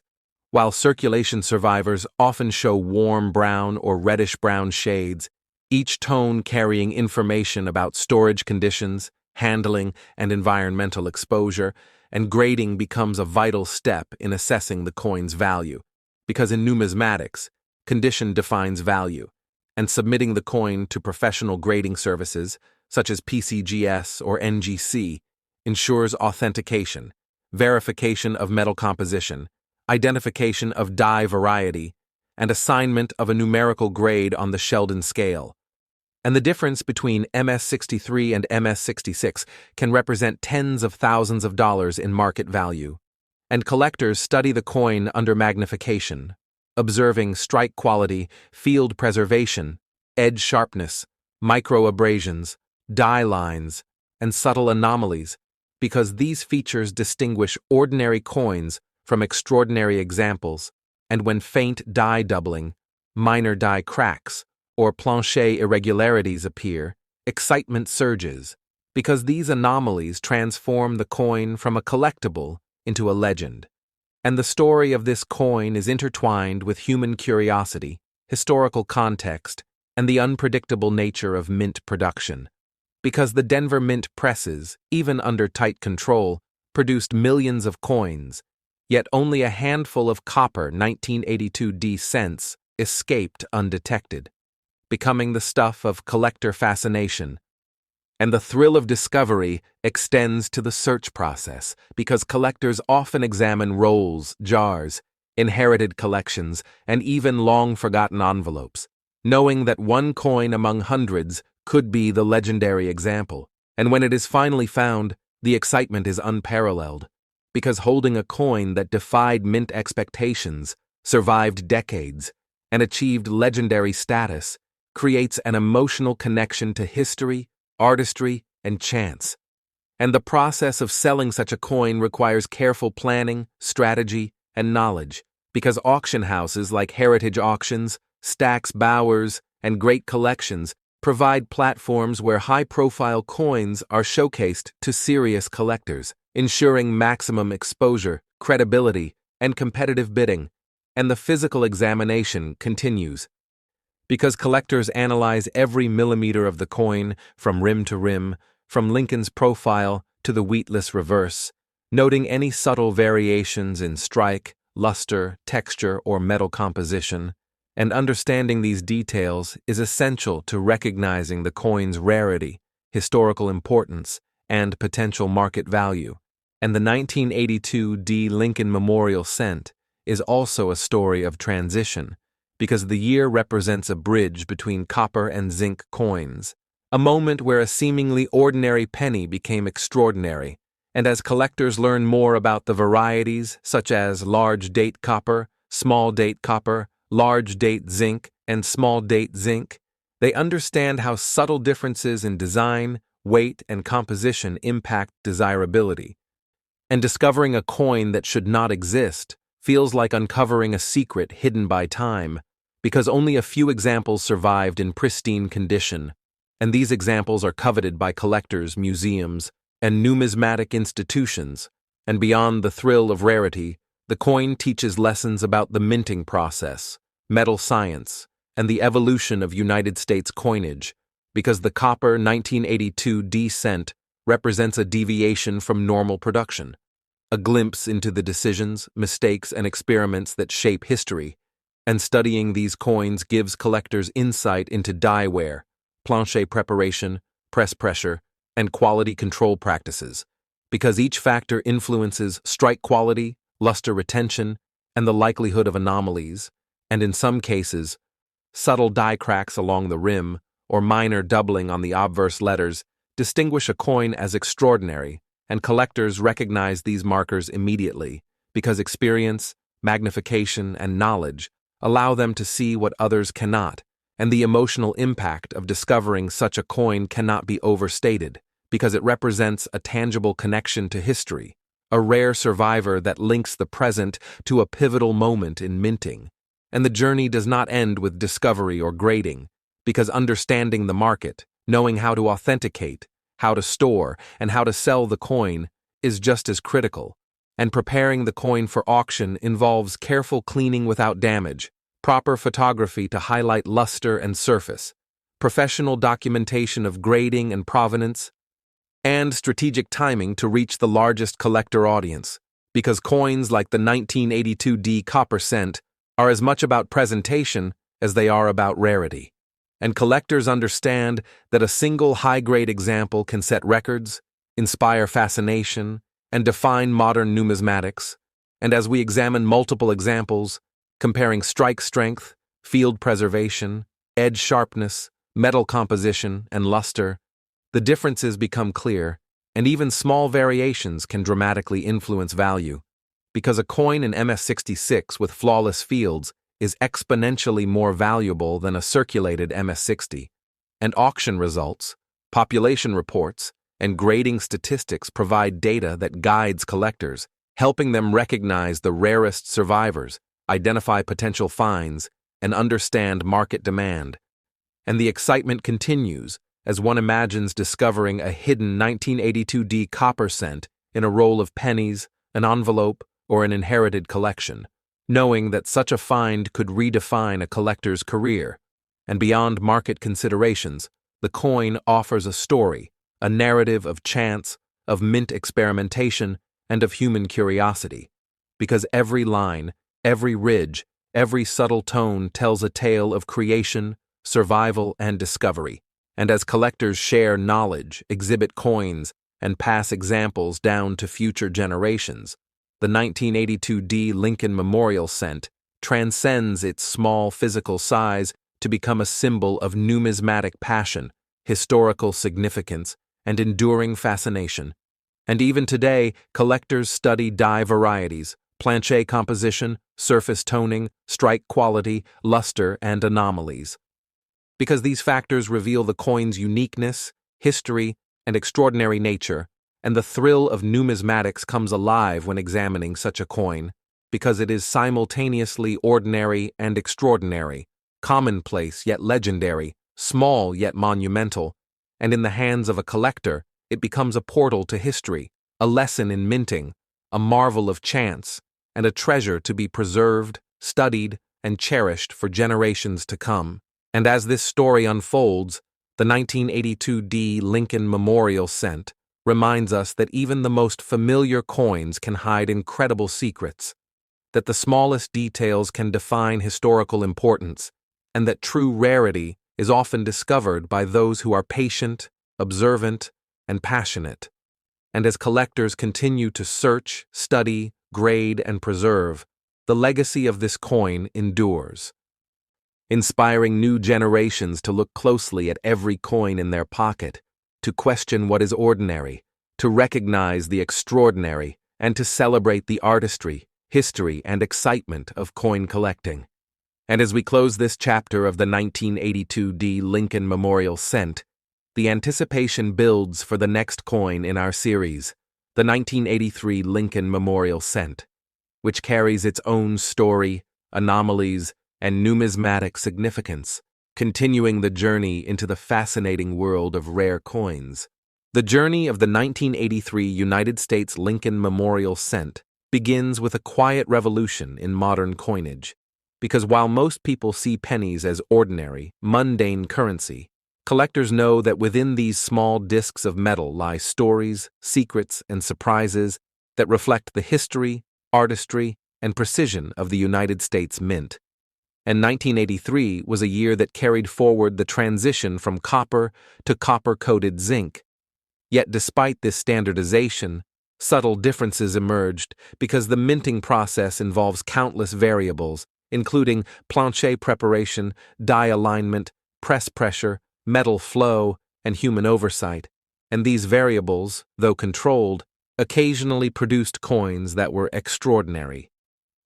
while circulation survivors often show warm brown or reddish-brown shades, each tone carrying information about storage conditions, handling, and environmental exposure, and grading becomes a vital step in assessing the coin's value, because in numismatics, condition defines value, and submitting the coin to professional grading services, such as PCGS or NGC, ensures authentication, verification of metal composition, identification of die variety, and assignment of a numerical grade on the Sheldon scale. And the difference between MS-63 and MS-66 can represent tens of thousands of dollars in market value. And collectors study the coin under magnification, observing strike quality, field preservation, edge sharpness, micro-abrasions, die lines, and subtle anomalies, because these features distinguish ordinary coins from extraordinary examples, and when faint die doubling, minor die cracks, or planchet irregularities appear, excitement surges, because these anomalies transform the coin from a collectible into a legend. And the story of this coin is intertwined with human curiosity, historical context, and the unpredictable nature of mint production. Because the Denver Mint presses, even under tight control, produced millions of coins, yet only a handful of copper 1982D cents escaped undetected, becoming the stuff of collector fascination. And the thrill of discovery extends to the search process, because collectors often examine rolls, jars, inherited collections, and even long-forgotten envelopes, knowing that one coin among hundreds could be the legendary example. And when it is finally found, the excitement is unparalleled, because holding a coin that defied mint expectations, survived decades, and achieved legendary status creates an emotional connection to history, artistry, and chance. And the process of selling such a coin requires careful planning, strategy, and knowledge, because auction houses like Heritage Auctions, Stax Bowers, and Great Collections provide platforms where high-profile coins are showcased to serious collectors, ensuring maximum exposure, credibility, and competitive bidding. And the physical examination continues, because collectors analyze every millimeter of the coin from rim to rim, from Lincoln's profile to the wheatless reverse, noting any subtle variations in strike, luster, texture, or metal composition. And understanding these details is essential to recognizing the coin's rarity, historical importance, and potential market value. And the 1982 D. Lincoln Memorial Cent is also a story of transition, because the year represents a bridge between copper and zinc coins, a moment where a seemingly ordinary penny became extraordinary. And as collectors learn more about the varieties, such as large date copper, small date copper, large date zinc, and small date zinc, they understand how subtle differences in design, weight, and composition impact desirability. And discovering a coin that should not exist feels like uncovering a secret hidden by time, because only a few examples survived in pristine condition, and these examples are coveted by collectors, museums, and numismatic institutions. And beyond the thrill of rarity, the coin teaches lessons about the minting process, metal science, and the evolution of United States coinage, because the copper 1982 D cent represents a deviation from normal production, a glimpse into the decisions, mistakes, and experiments that shape history. And studying these coins gives collectors insight into die wear, planche preparation, press pressure, and quality control practices, because each factor influences strike quality, luster retention, and the likelihood of anomalies, and in some cases, subtle die cracks along the rim or minor doubling on the obverse letters distinguish a coin as extraordinary, and collectors recognize these markers immediately, because experience, magnification, and knowledge allow them to see what others cannot, and the emotional impact of discovering such a coin cannot be overstated, because it represents a tangible connection to history, a rare survivor that links the present to a pivotal moment in minting. And the journey does not end with discovery or grading, because understanding the market, knowing how to authenticate, how to store, and how to sell the coin is just as critical. And preparing the coin for auction involves careful cleaning without damage, proper photography to highlight luster and surface, professional documentation of grading and provenance, and strategic timing to reach the largest collector audience, because coins like the 1982 D copper cent are as much about presentation as they are about rarity. And collectors understand that a single high-grade example can set records, inspire fascination, and define modern numismatics. And as we examine multiple examples, comparing strike strength, field preservation, edge sharpness, metal composition, and luster, the differences become clear, and even small variations can dramatically influence value, because a coin in MS-66 with flawless fields is exponentially more valuable than a circulated MS-60, and auction results, population reports, and grading statistics provide data that guides collectors, helping them recognize the rarest survivors, identify potential finds, and understand market demand. And the excitement continues as one imagines discovering a hidden 1982 D copper cent in a roll of pennies, an envelope, or an inherited collection, knowing that such a find could redefine a collector's career. And beyond market considerations, the coin offers a story, a narrative of chance, of mint experimentation, and of human curiosity. Because every line, every ridge, every subtle tone tells a tale of creation, survival, and discovery. And as collectors share knowledge, exhibit coins, and pass examples down to future generations, the 1982 D Lincoln Memorial Cent transcends its small physical size to become a symbol of numismatic passion, historical significance, and enduring fascination. And even today, collectors study die varieties, planche composition, surface toning, strike quality, luster, and anomalies. Because these factors reveal the coin's uniqueness, history, and extraordinary nature, and the thrill of numismatics comes alive when examining such a coin, because it is simultaneously ordinary and extraordinary, commonplace yet legendary, small yet monumental, and in the hands of a collector, it becomes a portal to history, a lesson in minting, a marvel of chance, and a treasure to be preserved, studied, and cherished for generations to come. And as this story unfolds, the 1982 D Lincoln Memorial Cent reminds us that even the most familiar coins can hide incredible secrets, that the smallest details can define historical importance, and that true rarity is often discovered by those who are patient, observant, and passionate. And as collectors continue to search, study, grade, and preserve, the legacy of this coin endures, inspiring new generations to look closely at every coin in their pocket, to question what is ordinary, to recognize the extraordinary, and to celebrate the artistry, history, and excitement of coin collecting. And as we close this chapter of the 1982 D Lincoln Memorial Cent, the anticipation builds for the next coin in our series, the 1983 Lincoln Memorial Cent, which carries its own story, anomalies, and numismatic significance, continuing the journey into the fascinating world of rare coins. The journey of the 1983 United States Lincoln Memorial Cent begins with a quiet revolution in modern coinage, because while most people see pennies as ordinary, mundane currency, collectors know that within these small discs of metal lie stories, secrets, and surprises that reflect the history, artistry, and precision of the United States Mint. And 1983 was a year that carried forward the transition from copper to copper-coated zinc. Yet despite this standardization, subtle differences emerged because the minting process involves countless variables, including planche preparation, die alignment, press pressure, metal flow, and human oversight. And these variables, though controlled, occasionally produced coins that were extraordinary.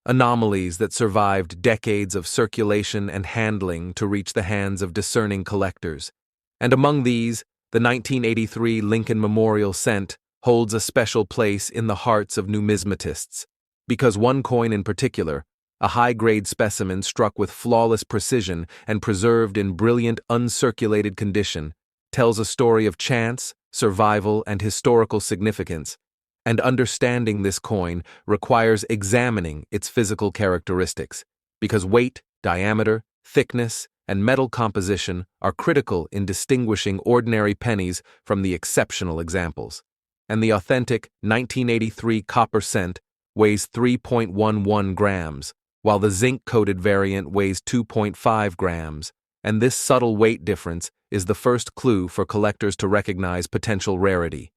Anomalies that survived decades of circulation and handling to reach the hands of discerning collectors. And among these, the 1983 Lincoln Memorial Cent holds a special place in the hearts of numismatists, because one coin in particular, a high-grade specimen struck with flawless precision and preserved in brilliant uncirculated condition, tells a story of chance, survival, and historical significance. And understanding this coin requires examining its physical characteristics, because weight, diameter, thickness, and metal composition are critical in distinguishing ordinary pennies from the exceptional examples. And the authentic 1983 copper cent weighs 3.11 grams, while the zinc-coated variant weighs 2.5 grams, and this subtle weight difference is the first clue for collectors to recognize potential rarity.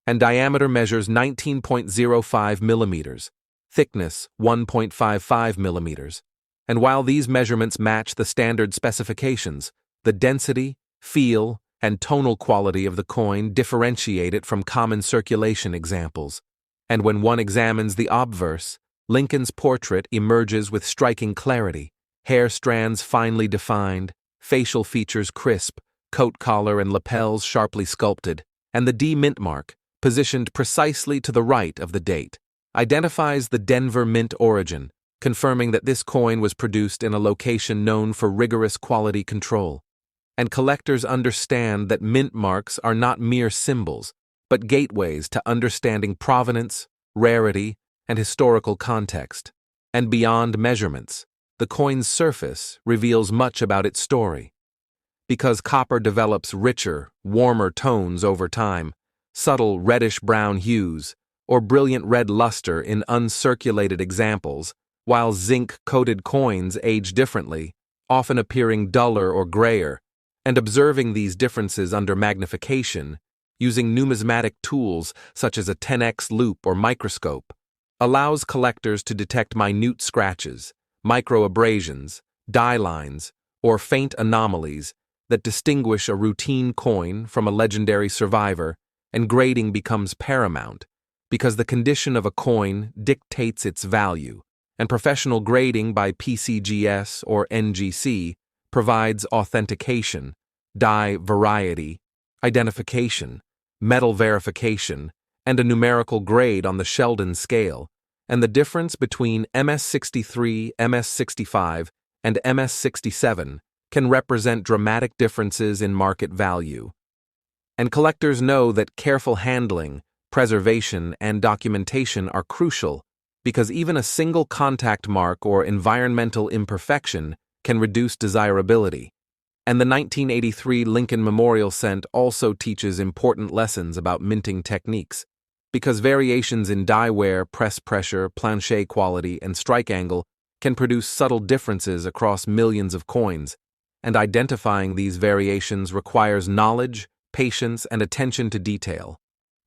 And diameter measures 19.05 millimeters, thickness 1.55 millimeters. And while these measurements match the standard specifications, the density, feel, and tonal quality of the coin differentiate it from common circulation examples. And when one examines the obverse, Lincoln's portrait emerges with striking clarity, hair strands finely defined, facial features crisp, coat collar and lapels sharply sculpted, and the D mint mark, positioned precisely to the right of the date, identifies the Denver mint origin, confirming that this coin was produced in a location known for rigorous quality control. And collectors understand that mint marks are not mere symbols, but gateways to understanding provenance, rarity, and historical context. And beyond measurements, the coin's surface reveals much about its story. Because copper develops richer, warmer tones over time, subtle reddish-brown hues, or brilliant red luster in uncirculated examples, while zinc-coated coins age differently, often appearing duller or grayer, and observing these differences under magnification, using numismatic tools such as a 10x loupe or microscope, allows collectors to detect minute scratches, microabrasions, dye lines, or faint anomalies that distinguish a routine coin from a legendary survivor, and grading becomes paramount, because the condition of a coin dictates its value, and professional grading by PCGS or NGC provides authentication, dye variety, identification, metal verification, and a numerical grade on the Sheldon scale, and the difference between MS63, MS65, and MS67 can represent dramatic differences in market value. And collectors know that careful handling, preservation, and documentation are crucial because even a single contact mark or environmental imperfection can reduce desirability. And the 1983 Lincoln Memorial Cent also teaches important lessons about minting techniques, because variations in die wear, press pressure, planchet quality, and strike angle can produce subtle differences across millions of coins, and identifying these variations requires knowledge, patience, and attention to detail.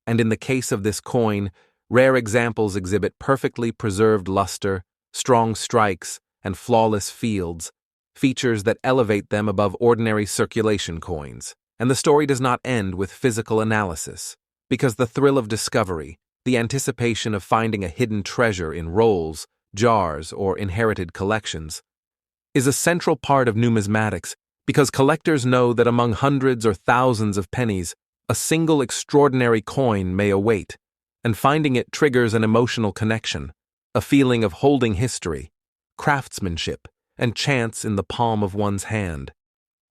And in the case of this coin, rare examples exhibit perfectly preserved luster, strong strikes, and flawless fields, features that elevate them above ordinary circulation coins. And the story does not end with physical analysis, because the thrill of discovery, the anticipation of finding a hidden treasure in rolls, jars, or inherited collections, is a central part of numismatics, because collectors know that among hundreds or thousands of pennies, a single extraordinary coin may await, and finding it triggers an emotional connection, a feeling of holding history, craftsmanship, and chance in the palm of one's hand.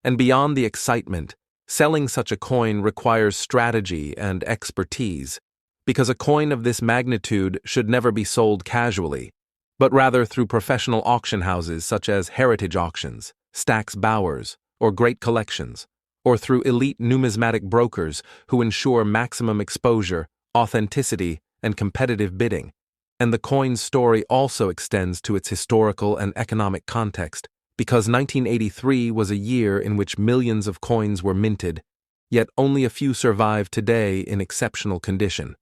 And beyond the excitement, selling such a coin requires strategy and expertise, because a coin of this magnitude should never be sold casually, but rather through professional auction houses such as Heritage Auctions, Stack's Bowers, or Great Collections, or through elite numismatic brokers who ensure maximum exposure, authenticity, and competitive bidding. And the coin's story also extends to its historical and economic context, because 1983 was a year in which millions of coins were minted, yet only a few survive today in exceptional condition.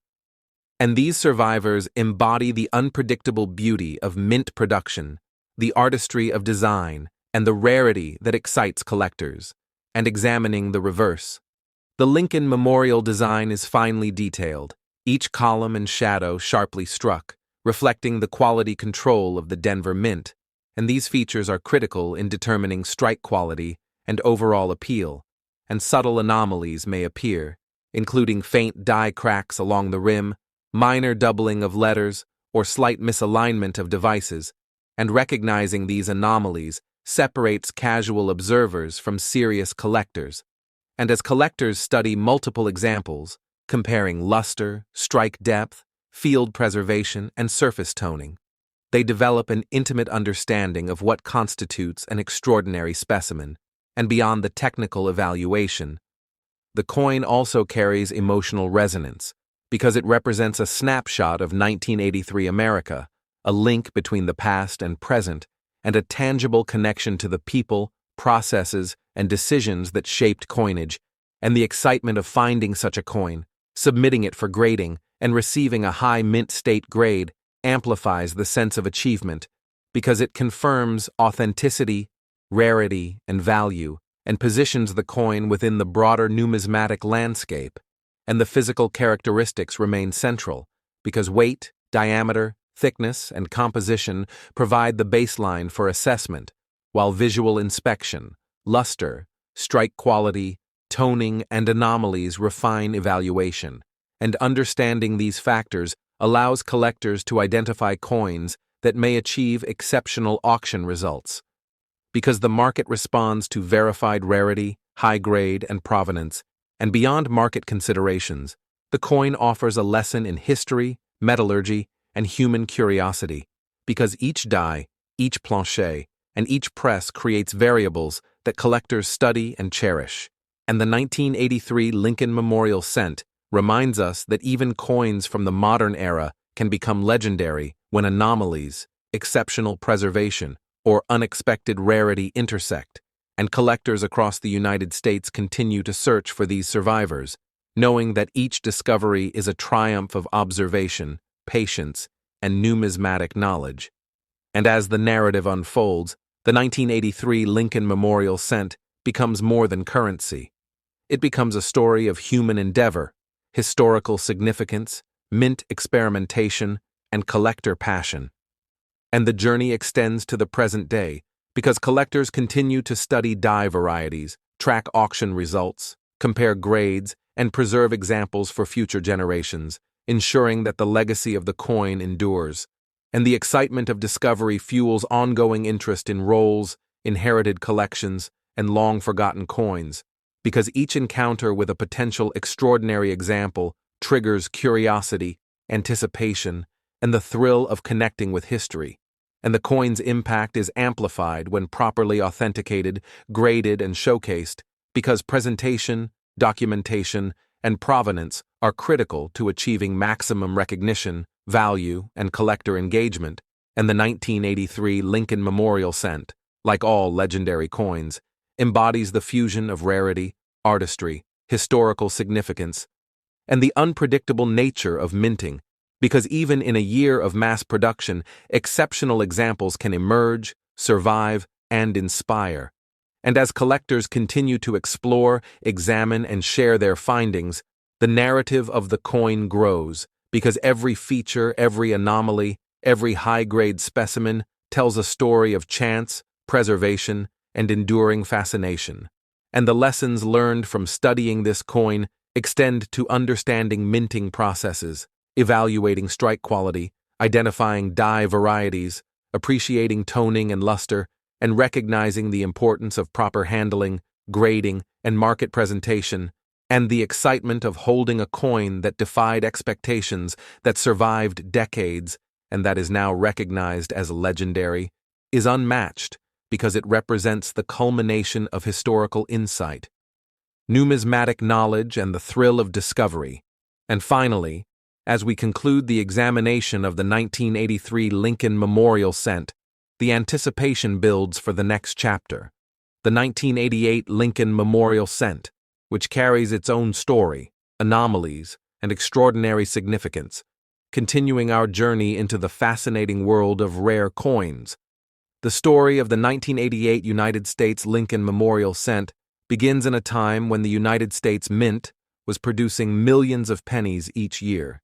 And these survivors embody the unpredictable beauty of mint production, the artistry of design, and the rarity that excites collectors. And examining the reverse, the Lincoln Memorial design is finely detailed, each column and shadow sharply struck, reflecting the quality control of the Denver Mint, and these features are critical in determining strike quality and overall appeal, and subtle anomalies may appear, including faint die cracks along the rim, minor doubling of letters, or slight misalignment of devices, and recognizing these anomalies separates casual observers from serious collectors. And as collectors study multiple examples, comparing luster, strike depth, field preservation, and surface toning, they develop an intimate understanding of what constitutes an extraordinary specimen, and beyond the technical evaluation, the coin also carries emotional resonance, because it represents a snapshot of 1983 America, a link between the past and present, and a tangible connection to the people, processes, and decisions that shaped coinage, and the excitement of finding such a coin, submitting it for grading, and receiving a high mint state grade amplifies the sense of achievement, because it confirms authenticity, rarity, and value, and positions the coin within the broader numismatic landscape. And the physical characteristics remain central, because weight, diameter, thickness, and composition provide the baseline for assessment, while visual inspection, luster, strike quality, toning, and anomalies refine evaluation. And understanding these factors allows collectors to identify coins that may achieve exceptional auction results. Because the market responds to verified rarity, high grade, and provenance, and beyond market considerations, the coin offers a lesson in history, metallurgy, and human curiosity, because each die, each plancher, and each press creates variables that collectors study and cherish. And the 1983 Lincoln Memorial Cent reminds us that even coins from the modern era can become legendary when anomalies, exceptional preservation, or unexpected rarity intersect, and collectors across the United States continue to search for these survivors, knowing that each discovery is a triumph of observation, patience, and numismatic knowledge. And as the narrative unfolds, the 1983 Lincoln Memorial Cent becomes more than currency. It becomes a story of human endeavor, historical significance, mint experimentation, and collector passion. And the journey extends to the present day because collectors continue to study die varieties, track auction results, compare grades, and preserve examples for future generations, ensuring that the legacy of the coin endures. And the excitement of discovery fuels ongoing interest in rolls, inherited collections, and long-forgotten coins, because each encounter with a potential extraordinary example triggers curiosity, anticipation, and the thrill of connecting with history. And the coin's impact is amplified when properly authenticated, graded, and showcased, because presentation, documentation, and provenance are critical to achieving maximum recognition, value, and collector engagement. And the 1983 Lincoln Memorial Cent, like all legendary coins, embodies the fusion of rarity, artistry, historical significance, and the unpredictable nature of minting, because even in a year of mass production, exceptional examples can emerge, survive, and inspire. And as collectors continue to explore, examine, and share their findings, the narrative of the coin grows, because every feature, every anomaly, every high-grade specimen tells a story of chance, preservation, and enduring fascination. And the lessons learned from studying this coin extend to understanding minting processes, evaluating strike quality, identifying die varieties, appreciating toning and luster, and recognizing the importance of proper handling, grading, and market presentation, and the excitement of holding a coin that defied expectations, that survived decades, and that is now recognized as legendary, is unmatched because it represents the culmination of historical insight, numismatic knowledge, and the thrill of discovery. And finally, as we conclude the examination of the 1983 Lincoln Memorial Cent, the anticipation builds for the next chapter, the 1988 Lincoln Memorial Cent, which carries its own story, anomalies, and extraordinary significance, continuing our journey into the fascinating world of rare coins. The story of the 1988 United States Lincoln Memorial Cent begins in a time when the United States Mint was producing millions of pennies each year.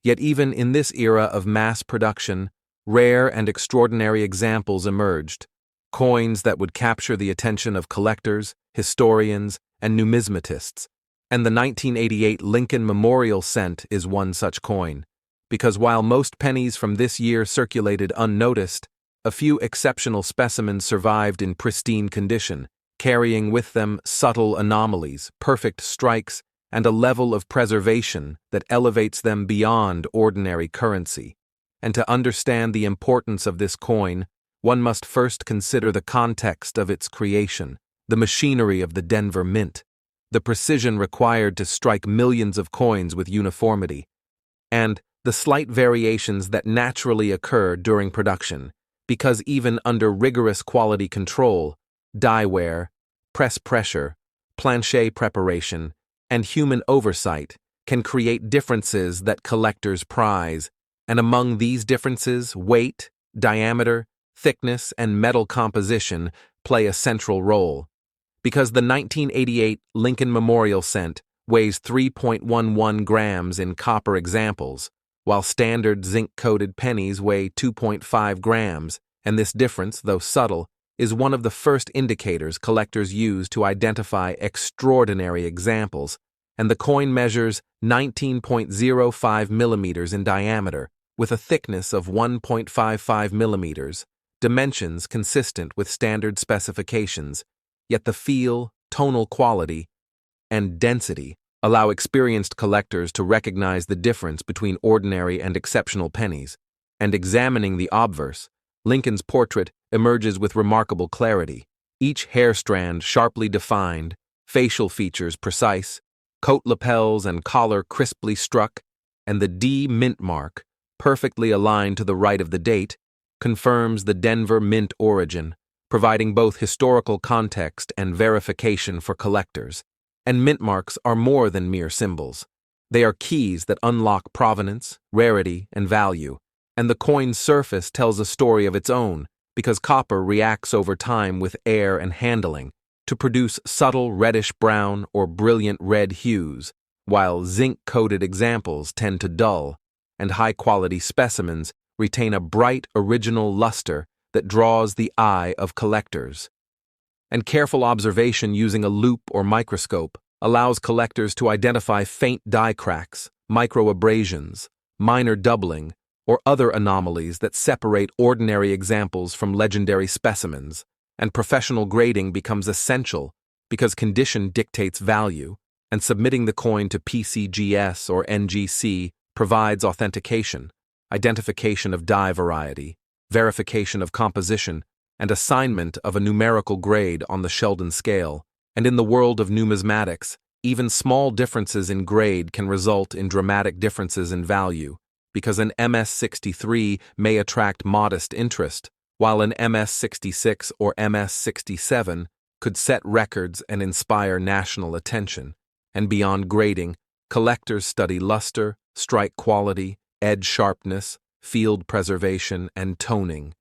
Yet even in this era of mass production, rare and extraordinary examples emerged, coins that would capture the attention of collectors, historians, and numismatists. And the 1988 Lincoln Memorial Cent is one such coin, because while most pennies from this year circulated unnoticed, a few exceptional specimens survived in pristine condition, carrying with them subtle anomalies, perfect strikes, and a level of preservation that elevates them beyond ordinary currency. And to understand the importance of this coin, one must first consider the context of its creation, the machinery of the Denver Mint, the precision required to strike millions of coins with uniformity, and the slight variations that naturally occur during production, because even under rigorous quality control, die wear, press pressure, plancher preparation, and human oversight can create differences that collectors prize, and among these differences, weight, diameter, thickness, and metal composition play a central role. Because the 1988 Lincoln Memorial Cent weighs 3.11 grams in copper examples, while standard zinc-coated pennies weigh 2.5 grams, and this difference, though subtle, is one of the first indicators collectors use to identify extraordinary examples, and the coin measures 19.05 millimeters in diameter, with a thickness of 1.55 millimeters, dimensions consistent with standard specifications, yet the feel, tonal quality, and density allow experienced collectors to recognize the difference between ordinary and exceptional pennies. and examining the obverse, Lincoln's portrait emerges with remarkable clarity. Each hair strand sharply defined, facial features precise, coat lapels and collar crisply struck, and the D mint mark, perfectly aligned to the right of the date, confirms the Denver Mint origin, providing both historical context and verification for collectors. And mint marks are more than mere symbols. They are keys that unlock provenance, rarity, and value, and the coin's surface tells a story of its own because copper reacts over time with air and handling to produce subtle reddish-brown or brilliant red hues, while zinc-coated examples tend to dull, and high-quality specimens retain a bright original luster that draws the eye of collectors. And careful observation using a loupe or microscope allows collectors to identify faint die cracks, microabrasions, minor doubling, or other anomalies that separate ordinary examples from legendary specimens, and professional grading becomes essential because condition dictates value, and submitting the coin to PCGS or NGC provides authentication, identification of die variety, verification of composition, and assignment of a numerical grade on the Sheldon scale. And in the world of numismatics, even small differences in grade can result in dramatic differences in value, because an MS-63 may attract modest interest, while an MS-66 or MS-67 could set records and inspire national attention. And beyond grading, collectors study luster, strike quality, edge sharpness, field preservation, and toning,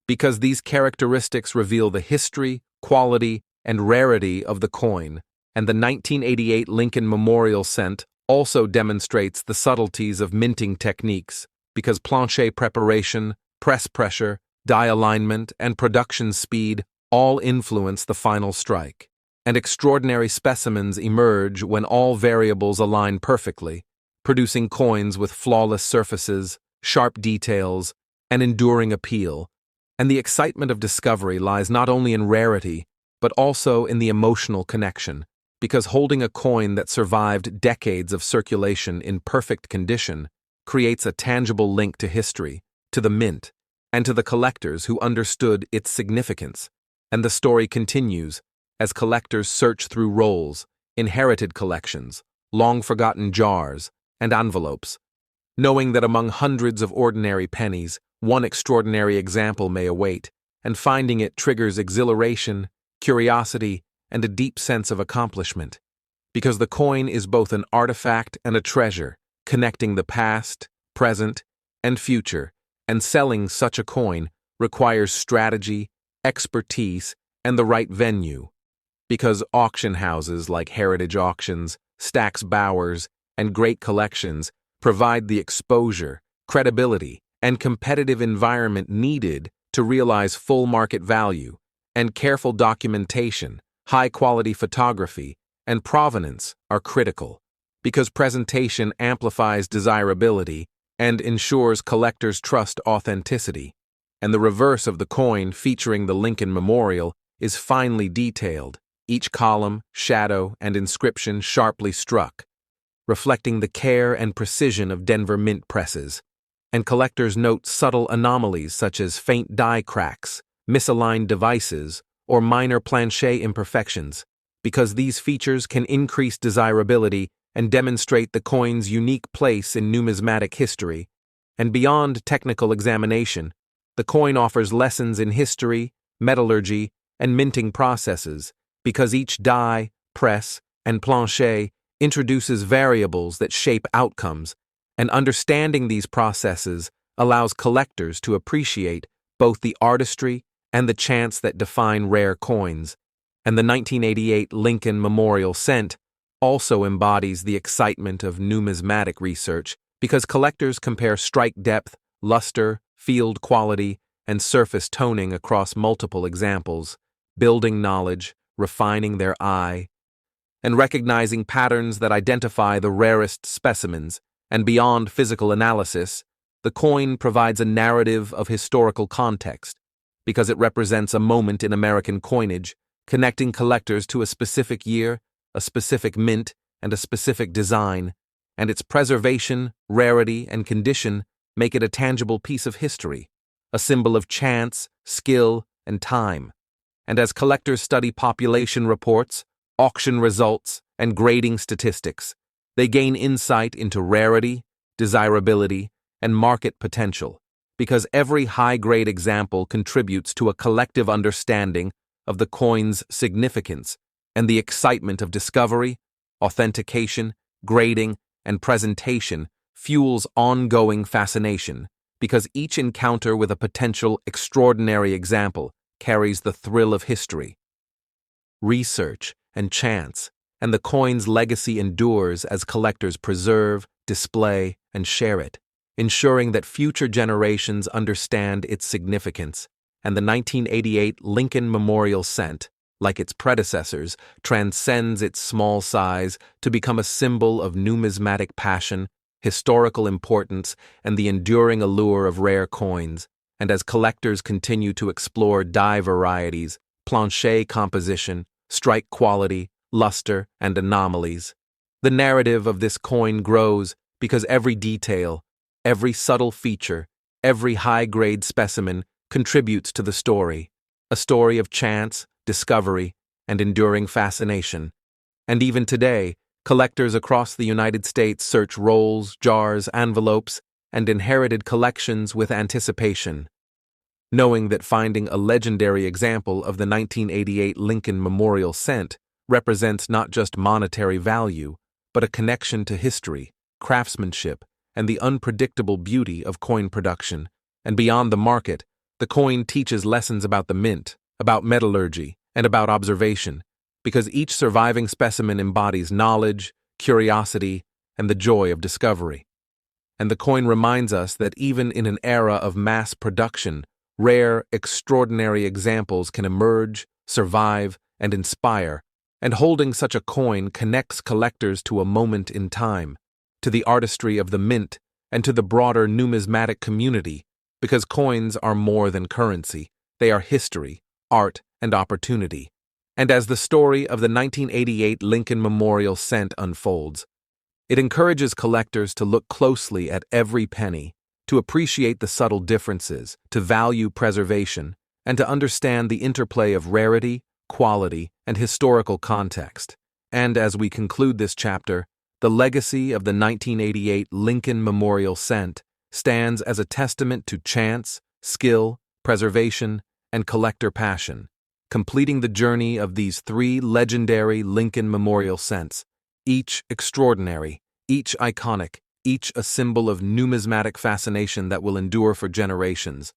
because these characteristics reveal the history, quality, and rarity of the coin. And the 1988 Lincoln Memorial Cent also demonstrates the subtleties of minting techniques, because plancher preparation, press pressure, die alignment, and production speed all influence the final strike. And extraordinary specimens emerge when all variables align perfectly, producing coins with flawless surfaces, sharp details, and enduring appeal. And the excitement of discovery lies not only in rarity, but also in the emotional connection, because holding a coin that survived decades of circulation in perfect condition creates a tangible link to history, to the mint, and to the collectors who understood its significance. And the story continues as collectors search through rolls, inherited collections, long-forgotten jars, and envelopes, knowing that among hundreds of ordinary pennies, one extraordinary example may await, and finding it triggers exhilaration, curiosity, and a deep sense of accomplishment, because the coin is both an artifact and a treasure, connecting the past, present, and future, and selling such a coin requires strategy, expertise, and the right venue, because auction houses like Heritage Auctions, Stack's Bowers, and Great Collections provide the exposure, credibility, and competitive environment needed to realize full market value, and careful documentation, high-quality photography, and provenance are critical, because presentation amplifies desirability and ensures collectors trust authenticity. And the reverse of the coin featuring the Lincoln Memorial is finely detailed, each column, shadow, and inscription sharply struck, reflecting the care and precision of Denver mint presses. And collectors note subtle anomalies such as faint die cracks, misaligned devices, or minor plancher imperfections, because these features can increase desirability and demonstrate the coin's unique place in numismatic history. And beyond technical examination, the coin offers lessons in history, metallurgy, and minting processes, because each die, press, and plancher introduces variables that shape outcomes, and understanding these processes allows collectors to appreciate both the artistry and the chance that define rare coins. And the 1988 Lincoln Memorial Cent also embodies the excitement of numismatic research, because collectors compare strike depth, luster, field quality, and surface toning across multiple examples, building knowledge, refining their eye, and recognizing patterns that identify the rarest specimens. And beyond physical analysis, the coin provides a narrative of historical context, because it represents a moment in American coinage, connecting collectors to a specific year, a specific mint, and a specific design, and its preservation, rarity, and condition make it a tangible piece of history, a symbol of chance, skill, and time. And as collectors study population reports, auction results, and grading statistics, they gain insight into rarity, desirability, and market potential, because every high-grade example contributes to a collective understanding of the coin's significance and the excitement of discovery, authentication, grading, and presentation fuels ongoing fascination, because each encounter with a potential extraordinary example carries the thrill of history, research, and chance, and the coin's legacy endures as collectors preserve, display, and share it, ensuring that future generations understand its significance. And the 1988 Lincoln Memorial Cent, like its predecessors, transcends its small size to become a symbol of numismatic passion, historical importance, and the enduring allure of rare coins. And as collectors continue to explore die varieties, plancher composition, strike quality, luster, and anomalies, the narrative of this coin grows because every detail, every subtle feature, every high-grade specimen contributes to the story, a story of chance, discovery, and enduring fascination. And even today, collectors across the United States search rolls, jars, envelopes, and inherited collections with anticipation, knowing that finding a legendary example of the 1988 Lincoln Memorial Cent represents not just monetary value, but a connection to history, craftsmanship, and the unpredictable beauty of coin production. And beyond the market, the coin teaches lessons about the mint, about metallurgy, and about observation, because each surviving specimen embodies knowledge, curiosity, and the joy of discovery. And the coin reminds us that even in an era of mass production, rare, extraordinary examples can emerge, survive, and inspire, and holding such a coin connects collectors to a moment in time, to the artistry of the mint, and to the broader numismatic community, because coins are more than currency. They are history, art, and opportunity. And as the story of the 1988 Lincoln Memorial Cent unfolds, it encourages collectors to look closely at every penny, to appreciate the subtle differences, to value preservation, and to understand the interplay of rarity, quality, and historical context. And as we conclude this chapter, the legacy of the 1988 Lincoln Memorial Cent stands as a testament to chance, skill, preservation, and collector passion, completing the journey of these three legendary Lincoln Memorial Cents, each extraordinary, each iconic, each a symbol of numismatic fascination that will endure for generations.